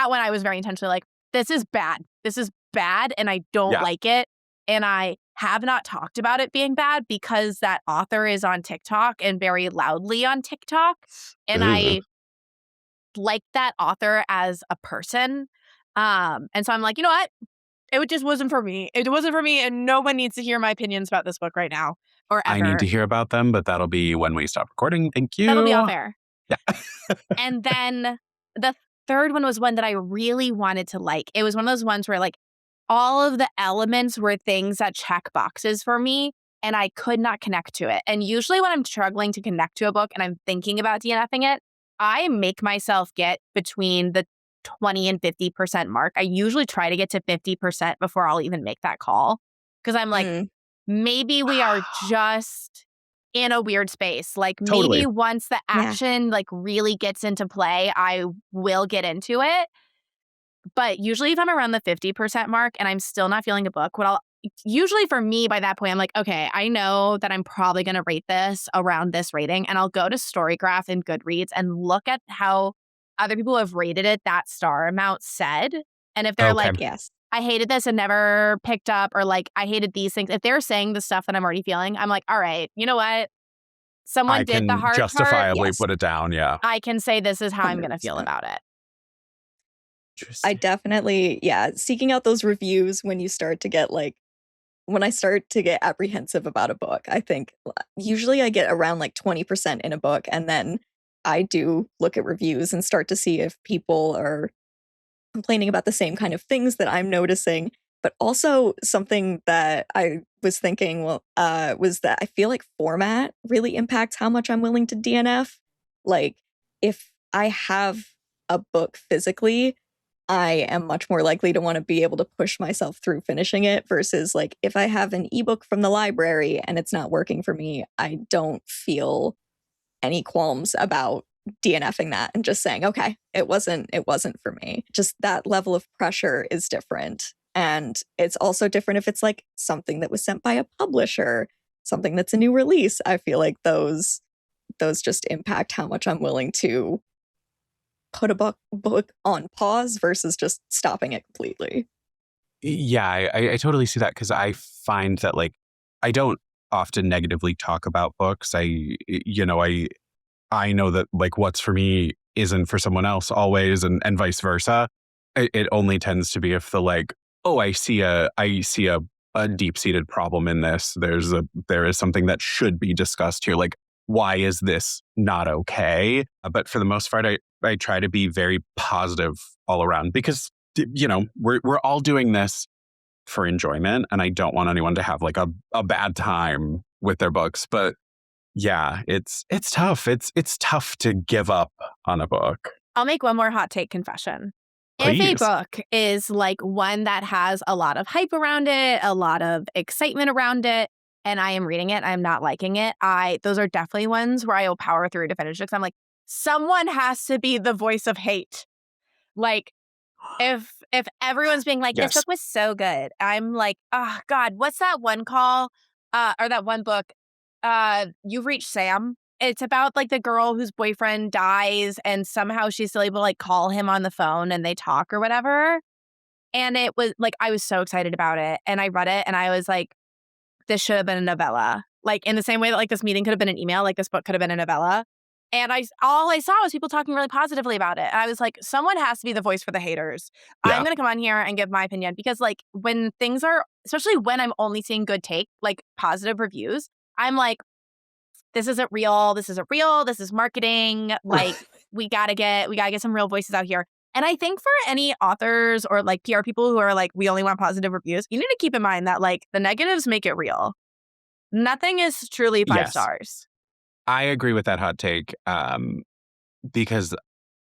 one I was very intentionally like, this is bad. This is bad and I don't Yeah. like it. And I have not talked about it being bad because that author is on TikTok and very loudly on TikTok. And Ooh. I like that author as a person. And so I'm like, you know what? It just wasn't for me. It wasn't for me, and no one needs to hear my opinions about this book right now or ever. I need to hear about them, but that'll be when we stop recording. Thank you. That'll be off air. Yeah. And then the third one was one that I really wanted to like. It was one of those ones where like all of the elements were things that check boxes for me, and I could not connect to it. And usually when I'm struggling to connect to a book and I'm thinking about DNFing it, I make myself get between the 20 and 50% mark. I usually try to get to 50% before I'll even make that call. Because I'm like, maybe we are just in a weird space. Like Totally. maybe once the action like really gets into play, I will get into it. But usually if I'm around the 50% mark and I'm still not feeling a book, usually for me by that point, I'm like, okay, I know that I'm probably going to rate this around this rating. And I'll go to Storygraph and Goodreads and look at how other people have rated it, that star amount said. And if they're like, Yes. I hated this and never picked up, or like, I hated these things. If they're saying the stuff that I'm already feeling, I'm like, all right, you know what? Someone I did the can hard justifiably part. put it down. Yeah. I can say this is how I'm going to feel 100%. about it. I definitely, seeking out those reviews when you start to get like, when I start to get apprehensive about a book, I think usually I get around like 20% in a book. And then I do look at reviews and start to see if people are complaining about the same kind of things that I'm noticing. But also something that I was thinking, was that I feel like format really impacts how much I'm willing to DNF. Like if I have a book physically, I am much more likely to want to be able to push myself through finishing it versus like if I have an ebook from the library and it's not working for me, I don't feel any qualms about DNFing that and just saying, okay, it wasn't for me. Just that level of pressure is different. And it's also different if it's like something that was sent by a publisher, something that's a new release. I feel like those just impact how much I'm willing to put a book on pause versus just stopping it completely. Yeah, I totally see that, because I find that like I don't often negatively talk about books. I know that like what's for me isn't for someone else always, and vice versa. It only tends to be if the like, oh, I see a deep-seated problem in this. There is something that should be discussed here. Like, why is this not okay? But for the most part, I try to be very positive all around, because we're all doing this for enjoyment, and I don't want anyone to have like a bad time with their books. But yeah, it's tough. It's tough to give up on a book. I'll make one more hot take confession. Please. If a book is like one that has a lot of hype around it, a lot of excitement around it, and I am reading it, I'm not liking it, those are definitely ones where I will power through to finish it, because I'm like, someone has to be the voice of hate. Like, if everyone's being like, Yes. this book was so good, I'm like, oh God, what's that one call? Or that one book, You've Reached Sam. It's about like the girl whose boyfriend dies and somehow she's still able to like call him on the phone and they talk or whatever. And it was like, I was so excited about it. And I read it and I was like, this should have been a novella. Like in the same way that like this meeting could have been an email, like this book could have been a novella. And all I saw was people talking really positively about it. And I was like, someone has to be the voice for the haters. I'm Yeah. going to come on here and give my opinion because like when things are, especially when I'm only seeing good like positive reviews, I'm like, this isn't real. This isn't real. This is marketing. Like we gotta get some real voices out here. And I think for any authors or like PR people who are like, we only want positive reviews, you need to keep in mind that like the negatives make it real. Nothing is truly 5 Yes. stars. I agree with that hot take because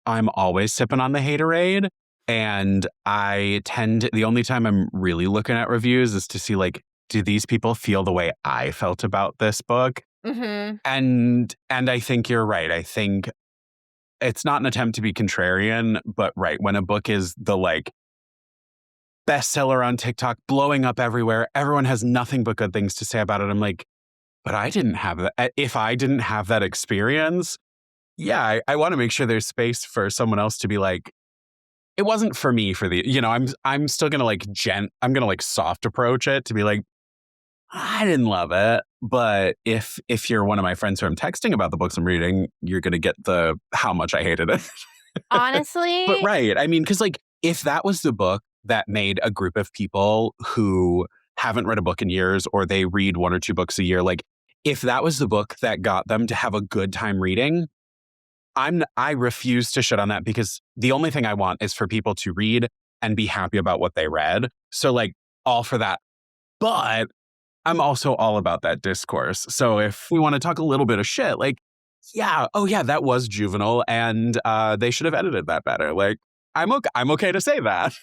I'm always sipping on the haterade. And the only time I'm really looking at reviews is to see like, do these people feel the way I felt about this book? Mm-hmm. And I think you're right. I think it's not an attempt to be contrarian, but right, when a book is the like bestseller on TikTok, blowing up everywhere, everyone has nothing but good things to say about it. I'm like, but I didn't have that. If I didn't have that experience, yeah, I want to make sure there's space for someone else to be like, it wasn't for me for the, I'm still going to like I'm going to like soft approach it to be like, I didn't love it. But if you're one of my friends who I'm texting about the books I'm reading, you're going to get the how much I hated it. Honestly. But right. I mean, because like if that was the book that made a group of people who haven't read a book in years or they read 1 or 2 books a year, like if that was the book that got them to have a good time reading, I refuse to shit on that because the only thing I want is for people to read and be happy about what they read. So like all for that. But I'm also all about that discourse. So if we want to talk a little bit of shit, like, yeah, oh yeah, that was juvenile and they should have edited that better. Like, I'm okay to say that.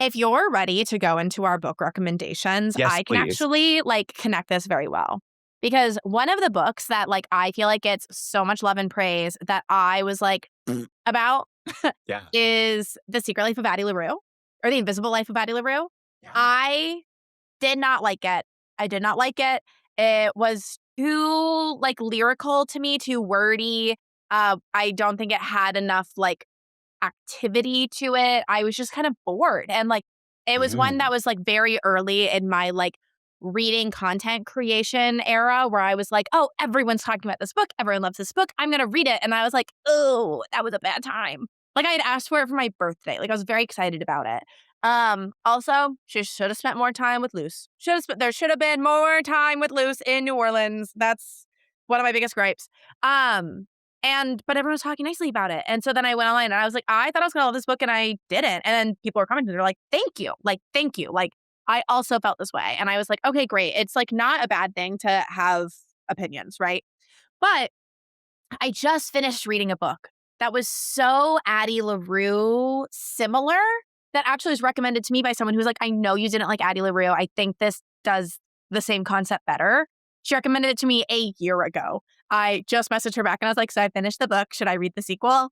If you're ready to go into our book recommendations, Yes, I can please. actually like connect this very well. Because one of the books that like I feel like gets so much love and praise that I was like about Yeah. is The Secret Life of Addie LaRue or The Invisible Life of Addie LaRue. Yeah. I did not like it. It was too like lyrical to me, too wordy. I don't think it had enough like activity to it. I was just kind of bored. And like it was one that was like very early in my like reading content creation era where I was like, oh, everyone's talking about this book. Everyone loves this book. I'm going to read it. And I was like, oh, that was a bad time. Like I had asked for it for my birthday. Like I was very excited about it. Also, she should have spent more time with Luce. There should have been more time with Luce in New Orleans. That's one of my biggest gripes. But everyone was talking nicely about it. And so then I went online and I was like, I thought I was going to love this book and I didn't. And then people were commenting. They're like, thank you. Like, thank you. Like, I also felt this way. And I was like, okay, great. It's like not a bad thing to have opinions, right? But I just finished reading a book that was so Addie LaRue similar that actually was recommended to me by someone who was like, I know you didn't like Addie LaRue. I think this does the same concept better. She recommended it to me a year ago. I just messaged her back and I was like, so I finished the book. Should I read the sequel?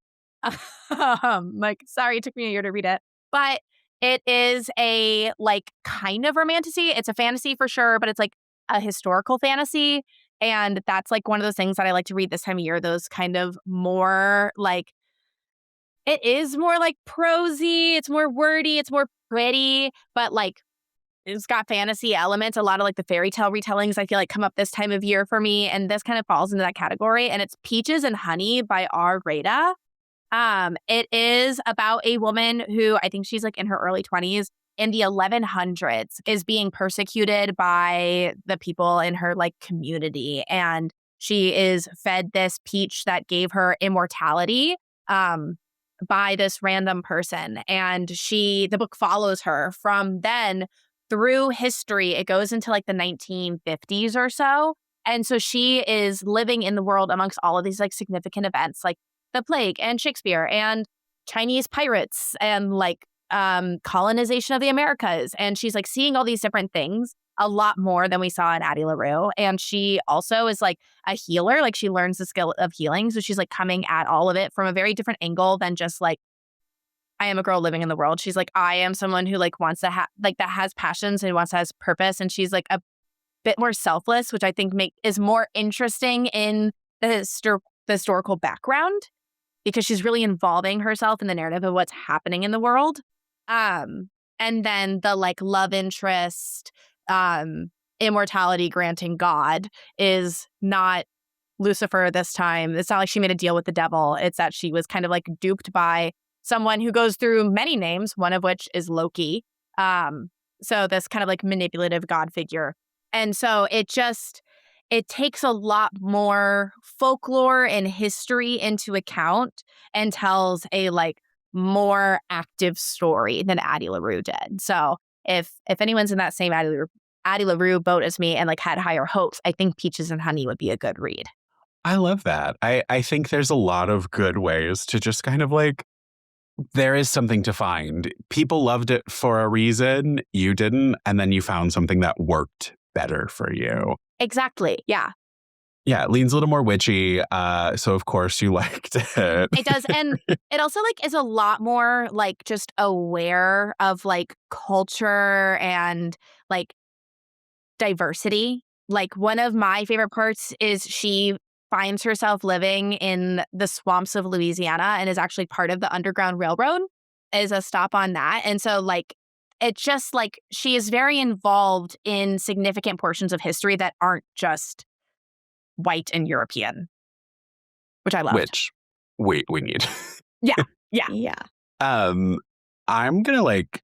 Like, sorry, it took me a year to read it. But it is a like kind of romantasy. It's a fantasy for sure, but it's like a historical fantasy. And that's like one of those things that I like to read this time of year. Those kind of more like, it is more like prosy. It's more wordy. It's more pretty, but like it's got fantasy elements. A lot of like the fairy tale retellings I feel like come up this time of year for me. And this kind of falls into that category. And it's Peaches and Honey by R. Rada. It is about a woman who I think she's like in her early 20s in the 1100s is being persecuted by the people in her like community. And she is fed this peach that gave her immortality by this random person. And the book follows her from then through history. It goes into like the 1950s or so. And so she is living in the world amongst all of these like significant events like the plague and Shakespeare and Chinese pirates and like colonization of the Americas. And she's like seeing all these different things a lot more than we saw in Addie LaRue. And she also is like a healer. Like she learns the skill of healing. So she's like coming at all of it from a very different angle than just like, I am a girl living in the world. She's like, I am someone who like wants to have like that has passions and wants to has purpose. And she's like a bit more selfless, which I think is more interesting in the historical background because she's really involving herself in the narrative of what's happening in the world. And then the like love interest immortality granting god is not Lucifer this time. It's not like she made a deal with the devil. It's that she was kind of like duped by someone who goes through many names, one of which is Loki. So this kind of like manipulative god figure. And so it takes a lot more folklore and history into account and tells a like more active story than Addie LaRue did. So if anyone's in that same Addie LaRue boat as me and like had higher hopes, I think Peaches and Honey would be a good read. I love that. I think there's a lot of good ways to just kind of like, there is something to find. People loved it for a reason. You didn't. And then you found something that worked better for you. Exactly. Yeah. Yeah, it leans a little more witchy. So of course you liked it. It does. And it also like is a lot more like just aware of like culture and like diversity. Like one of my favorite parts is she finds herself living in the swamps of Louisiana and is actually part of the Underground Railroad, is a stop on that. And so like it's just like she is very involved in significant portions of history that aren't just white and European, which I loved. Which we need. Yeah. Yeah. Yeah. I'm gonna like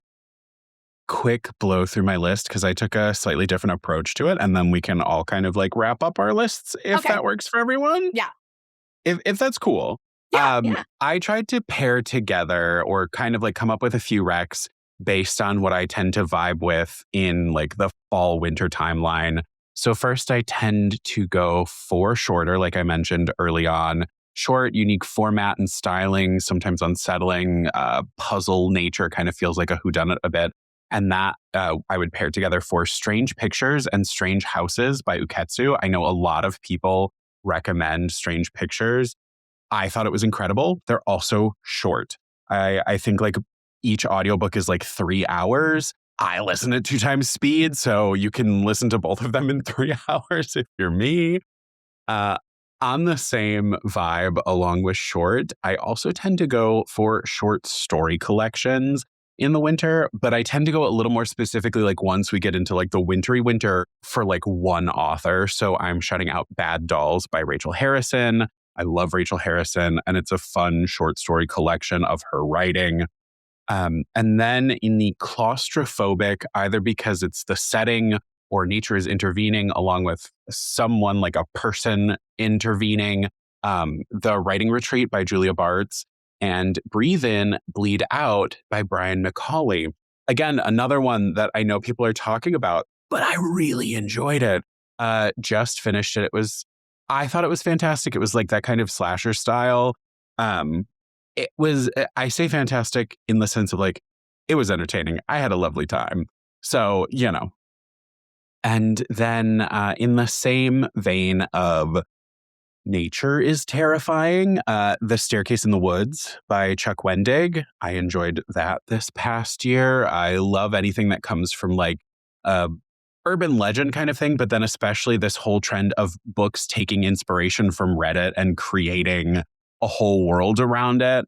quick blow through my list because I took a slightly different approach to it, and then we can all kind of like wrap up our lists if Okay. that works for everyone. Yeah. If that's cool. Yeah. I tried to pair together or kind of like come up with a few recs based on what I tend to vibe with in like the fall winter timeline. So first I tend to go for shorter, like I mentioned early on. Short, unique format and styling, sometimes unsettling, puzzle nature kind of feels like a whodunit a bit. And that I would pair together for Strange Pictures and Strange Houses by Uketsu. I know a lot of people recommend Strange Pictures. I thought it was incredible. They're also short. I think like each audiobook is like 3 hours. I listen at 2 times speed, so you can listen to both of them in 3 hours if you're me. On the same vibe along with short, I also tend to go for short story collections in the winter, but I tend to go a little more specifically like once we get into like the wintry winter for like one author. So I'm shouting out Bad Dolls by Rachel Harrison. I love Rachel Harrison, and it's a fun short story collection of her writing. And then in the claustrophobic, either because it's the setting or nature is intervening along with someone like a person intervening, The Writing Retreat by Julia Bartz and Breathe In, Bleed Out by Brian McCauley. Again, another one that I know people are talking about, but I really enjoyed it. Just finished it. I thought it was fantastic. It was like that kind of slasher style. It was, I say fantastic in the sense of like, it was entertaining. I had a lovely time. So, you know. And then in the same vein of nature is terrifying, The Staircase in the Woods by Chuck Wendig. I enjoyed that this past year. I love anything that comes from like urban legend kind of thing, but then especially this whole trend of books taking inspiration from Reddit and creating a whole world around it.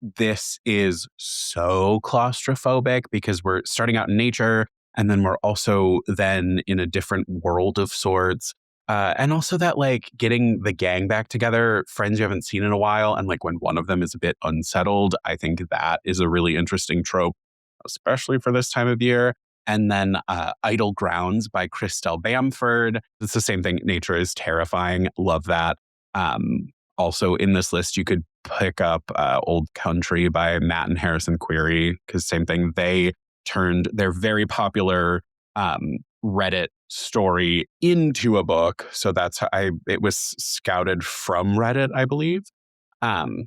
This is so claustrophobic because we're starting out in nature and then we're also then in a different world of sorts. And also that like getting the gang back together, friends you haven't seen in a while, and like when one of them is a bit unsettled, I think that is a really interesting trope, especially for this time of year. And then Idle Grounds by Christelle Bamford. It's the same thing. Nature is terrifying. Love that. Also in this list, you could pick up Old Country by Matt and Harrison Query, because same thing. They turned their very popular Reddit story into a book. So that's how it was scouted from Reddit, I believe. And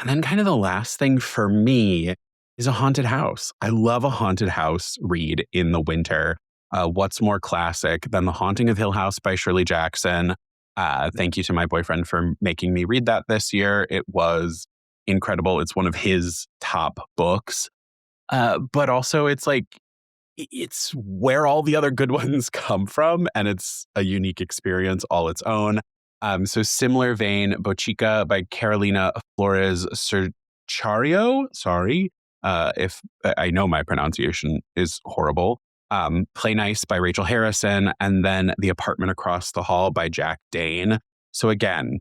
then kind of the last thing for me is a haunted house. I love a haunted house read in the winter. What's more classic than The Haunting of Hill House by Shirley Jackson? Thank you to my boyfriend for making me read that this year. It was incredible. It's one of his top books. But also it's like, it's where all the other good ones come from, and it's a unique experience all its own. So similar vein, Bochica by Carolina Flores Serchario. Sorry if I know my pronunciation is horrible. Play Nice by Rachel Harrison, and then The Apartment Across the Hall by Jack Dane. So again,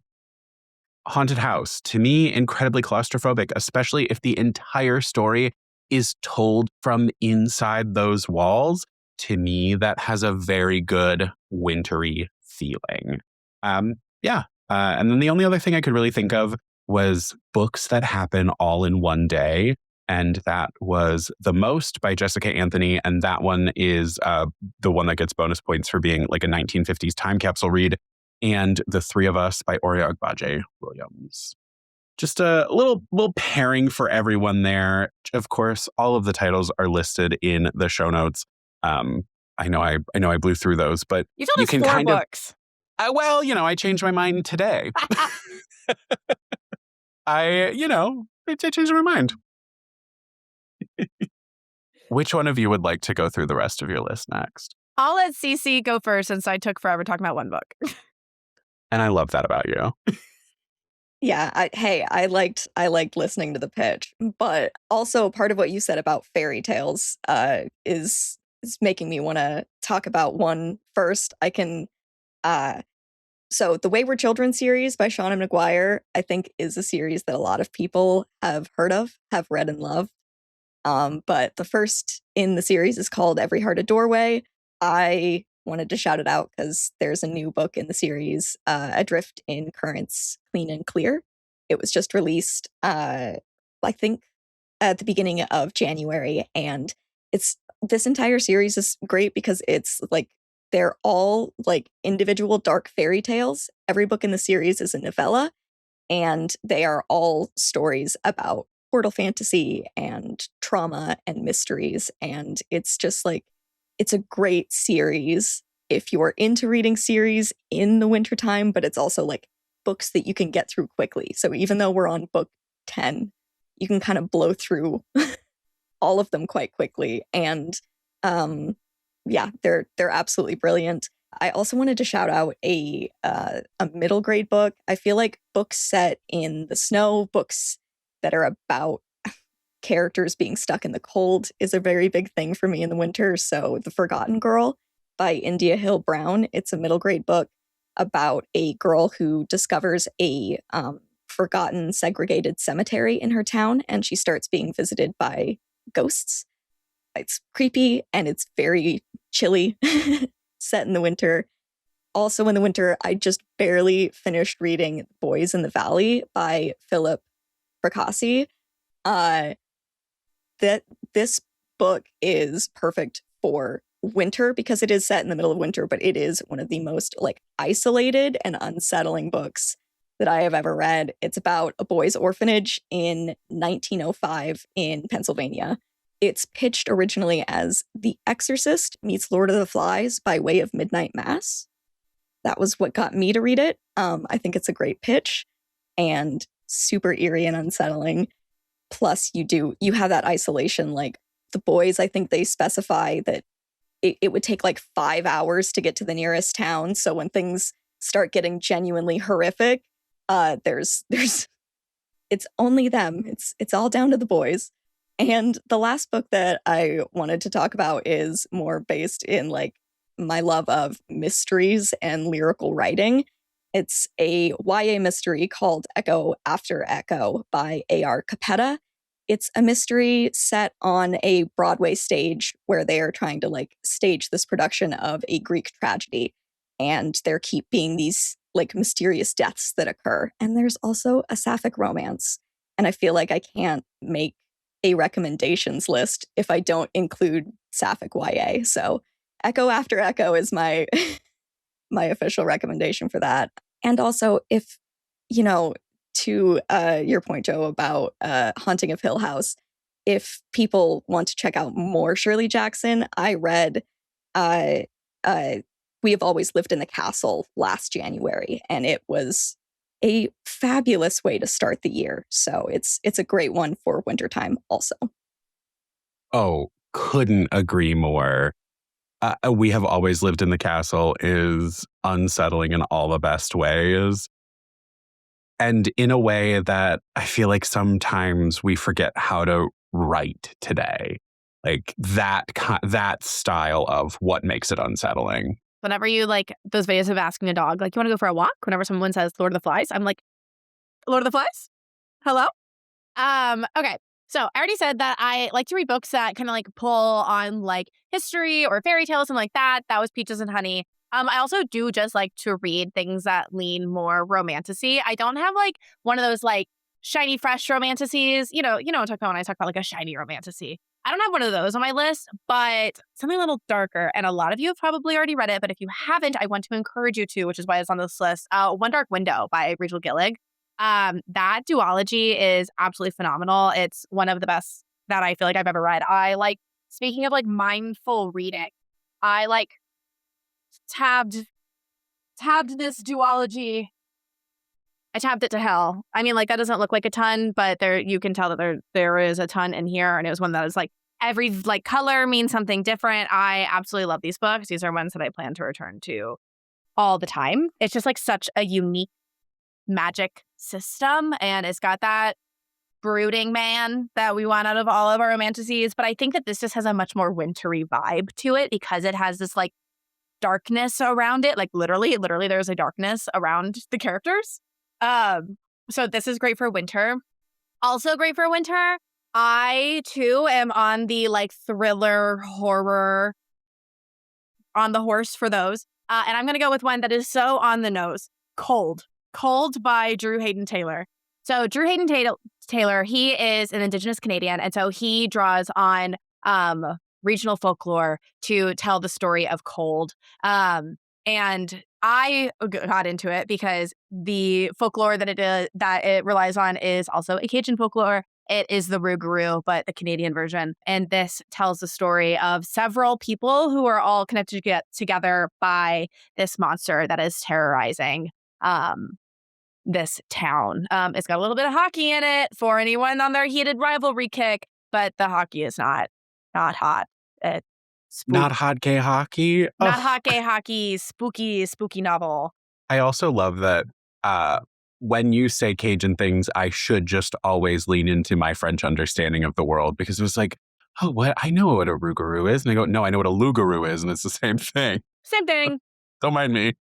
haunted house, to me, incredibly claustrophobic, especially if the entire story is told from inside those walls. To me, that has a very good wintry feeling. Yeah. And then the only other thing I could really think of was books that happen all in one day. And that was The Most by Jessica Anthony. And that one is the one that gets bonus points for being like a 1950s time capsule read. And The Three of Us by Oria Agbaje Williams. Just a little pairing for everyone there. Of course, all of the titles are listed in the show notes. I know I blew through those, but you told us can 4 kind books. Well, I changed my mind today. I changed my mind. Which one of you would like to go through the rest of your list next? I'll let Cece go first since I took forever talking about one book. And I love that about you. Yeah, I liked listening to the pitch, but also part of what you said about fairy tales is making me want to talk about one first. I can so the Wayward Children series by Shauna McGuire, I think, is a series that a lot of people have heard of, have read and loved. But the first in the series is called Every Heart a Doorway. I wanted to shout it out because there's a new book in the series, Adrift in Currents Clean and Clear. It was just released, I think, at the beginning of January. And this entire series is great because it's like, they're all like individual dark fairy tales. Every book in the series is a novella, and they are all stories about portal fantasy and trauma and mysteries. And it's just like, it's a great series if you're into reading series in the wintertime, but it's also like books that you can get through quickly. So even though we're on book 10, you can kind of blow through all of them quite quickly. And yeah, they're absolutely brilliant. I also wanted to shout out a middle grade book. I feel like books set in the snow, books that are about characters being stuck in the cold is a very big thing for me in the winter. So The Forgotten Girl by India Hill Brown. It's a middle grade book about a girl who discovers a forgotten segregated cemetery in her town, and she starts being visited by ghosts. It's creepy and it's very chilly, set in the winter. Also in the winter, I just barely finished reading Boys in the Valley by Philip Fracassi. That this book is perfect for winter because it is set in the middle of winter, but it is one of the most like isolated and unsettling books that I have ever read. It's about a boys' orphanage in 1905 in Pennsylvania. It's pitched originally as The Exorcist meets Lord of the Flies by way of Midnight Mass. That was what got me to read it. I think it's a great pitch and super eerie and unsettling. Plus, you have that isolation. Like the boys, I think they specify that it would take like 5 hours to get to the nearest town. So when things start getting genuinely horrific, it's only them. It's all down to the boys. And the last book that I wanted to talk about is more based in like my love of mysteries and lyrical writing. It's a YA mystery called Echo After Echo by A.R. Capetta. It's a mystery set on a Broadway stage where they are trying to like stage this production of a Greek tragedy. And there keep being these like mysterious deaths that occur. And there's also a sapphic romance. And I feel like I can't make a recommendations list if I don't include sapphic YA. So Echo After Echo is my my official recommendation for that. And also, if, to your point, Joe, about Haunting of Hill House, if people want to check out more Shirley Jackson, I read We Have Always Lived in the Castle last January, and it was a fabulous way to start the year. So it's a great one for wintertime also. Oh, couldn't agree more. We Have Always Lived in the Castle is unsettling in all the best ways. And in a way that I feel like sometimes we forget how to write today. like that style of what makes it unsettling. Whenever you like those videos of asking a dog, like, you want to go for a walk? Whenever someone says Lord of the Flies, I'm like, Lord of the Flies? Hello? Okay. So I already said that I like to read books that kind of like pull on like history or fairy tales and like that. That was Peaches and Honey. I also do just like to read things that lean more romantasy. I don't have like one of those like shiny, fresh romantasies. What I'm talking about when I talk about like a shiny romantasy. I don't have one of those on my list, but something a little darker. And a lot of you have probably already read it, but if you haven't, I want to encourage you to, which is why it's on this list. One Dark Window by Rachel Gillig. That duology is absolutely phenomenal. It's one of the best that I feel like I've ever read. Speaking of like mindful reading, I like tabbed this duology. I tabbed it to hell. I mean, like, that doesn't look like a ton, but you can tell that there is a ton in here. And it was one that is like every like color means something different. I absolutely love these books. These are ones that I plan to return to all the time. It's just like such a unique magic system, and it's got that brooding man that we want out of all of our romantasies. But I think that this just has a much more wintry vibe to it because it has this like darkness around it. Like literally there's a darkness around the characters. So this is great for winter. Also great for winter. I too am on the like thriller horror on the horse for those. And I'm going to go with one that is so on the nose. Cold by Drew Hayden Taylor. So Drew Hayden Taylor, he is an Indigenous Canadian. And so he draws on regional folklore to tell the story of cold. And I got into it because the folklore that it relies on is also a Cajun folklore. It is the Rougarou, but the Canadian version. And this tells the story of several people who are all connected together by this monster that is terrorizing this town. It's got a little bit of hockey in it for anyone on their heated rivalry kick, but the hockey is not hot. Not hot gay hockey. Not hot gay hockey. Spooky novel. I also love that when you say Cajun things, I should just always lean into my French understanding of the world, because it was like, oh, what? I know what a Rougarou is. And I go, no, I know what a Loup-garou is. And it's the same thing. Same thing. Don't mind me.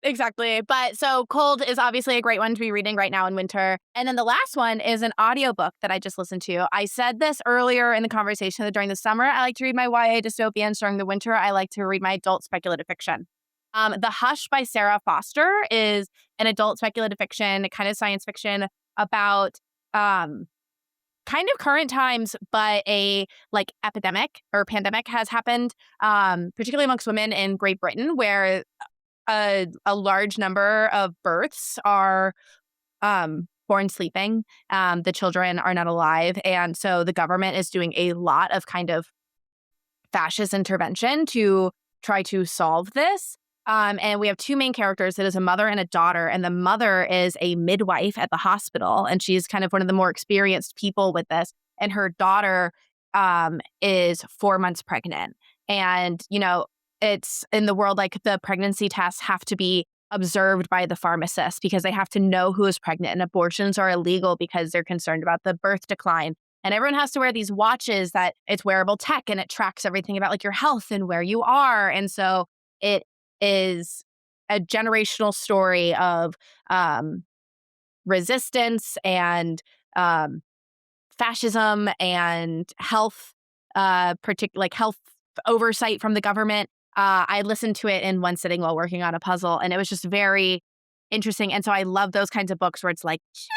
Exactly. But so Cold is obviously a great one to be reading right now in winter. And then the last one is an audiobook that I just listened to. I said this earlier in the conversation that during the summer, I like to read my YA dystopians. During the winter, I like to read my adult speculative fiction. The Hush by Sarah Foster is an adult speculative fiction, kind of science fiction about kind of current times, but a like epidemic or pandemic has happened, particularly amongst women in Great Britain, where a large number of births are born sleeping. The children are not alive. And so the government is doing a lot of kind of fascist intervention to try to solve this. And we have two main characters. It is a mother and a daughter. And the mother is a midwife at the hospital. And she's kind of one of the more experienced people with this. And her daughter is 4 months pregnant. And, it's in the world, like the pregnancy tests have to be observed by the pharmacist because they have to know who is pregnant, and abortions are illegal because they're concerned about the birth decline. And everyone has to wear these watches that it's wearable tech and it tracks everything about like your health and where you are. And so it is a generational story of resistance and fascism and health, like health oversight from the government. I listened to it in one sitting while working on a puzzle, and it was just very interesting. And so I love those kinds of books where it's like just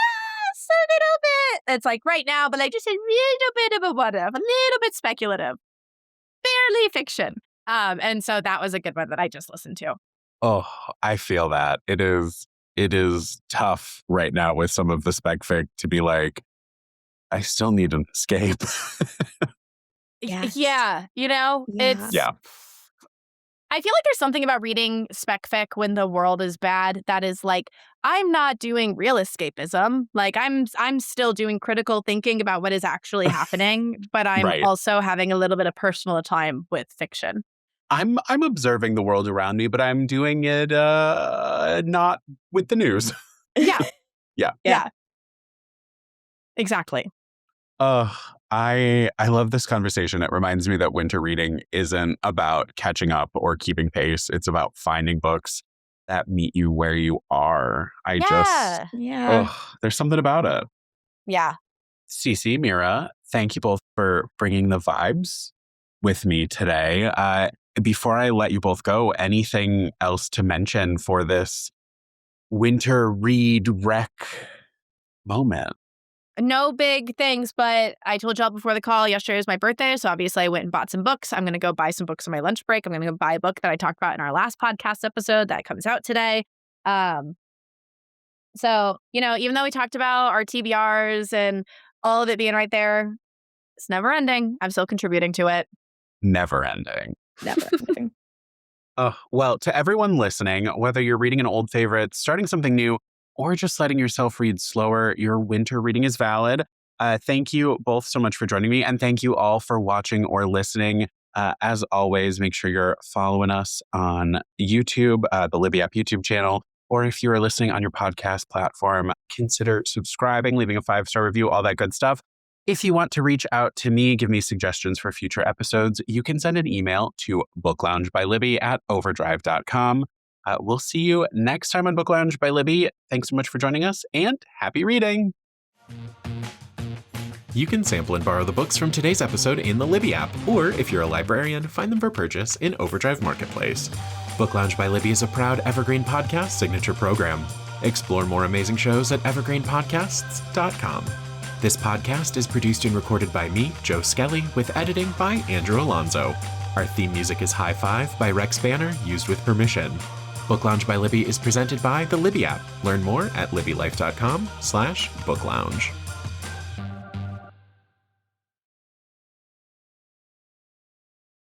a little bit. It's like right now, but like just a little bit of a what if, a little bit speculative, barely fiction. And so that was a good one that I just listened to. Oh, I feel that. It is tough right now with some of the spec fic to be like, I still need an escape. Yes. Yeah. It's... Yeah. I feel like there's something about reading spec fic when the world is bad that is like, I'm not doing real escapism. Like I'm still doing critical thinking about what is actually happening, but I'm also having a little bit of personal time with fiction. I'm observing the world around me, but I'm doing it not with the news. Yeah. Yeah. Yeah. Exactly. I I love this conversation. It reminds me that winter reading isn't about catching up or keeping pace. It's about finding books that meet you where you are. Yeah. There's something about it. Yeah. Cece, Meara, thank you both for bringing the vibes with me today. Before I let you both go, anything else to mention for this winter read rec moment? No big things, but I told y'all before the call, yesterday was my birthday, so obviously I went and bought some books. I'm going to go buy some books on my lunch break. I'm going to go buy a book that I talked about in our last podcast episode that comes out today. So, even though we talked about our TBRs and all of it being right there, it's never ending. I'm still contributing to it. Never ending. Never ending. Well, to everyone listening, whether you're reading an old favorite, starting something new, or just letting yourself read slower, your winter reading is valid. Thank you both so much for joining me. And thank you all for watching or listening. As always, make sure you're following us on YouTube, the Libby App YouTube channel. Or if you are listening on your podcast platform, consider subscribing, leaving a 5-star review, all that good stuff. If you want to reach out to me, give me suggestions for future episodes, you can send an email to bookloungebylibby@overdrive.com. We'll see you next time on Book Lounge by Libby. Thanks so much for joining us, and happy reading. You can sample and borrow the books from today's episode in the Libby app, or if you're a librarian, find them for purchase in Overdrive Marketplace. Book Lounge by Libby is a proud Evergreen Podcast signature program. Explore more amazing shows at evergreenpodcasts.com. This podcast is produced and recorded by me, Joe Skelly, with editing by Andrew Alonzo. Our theme music is High Five by Rex Banner, used with permission. Book Lounge by Libby is presented by the Libby app. Learn more at libbylife.com/booklounge.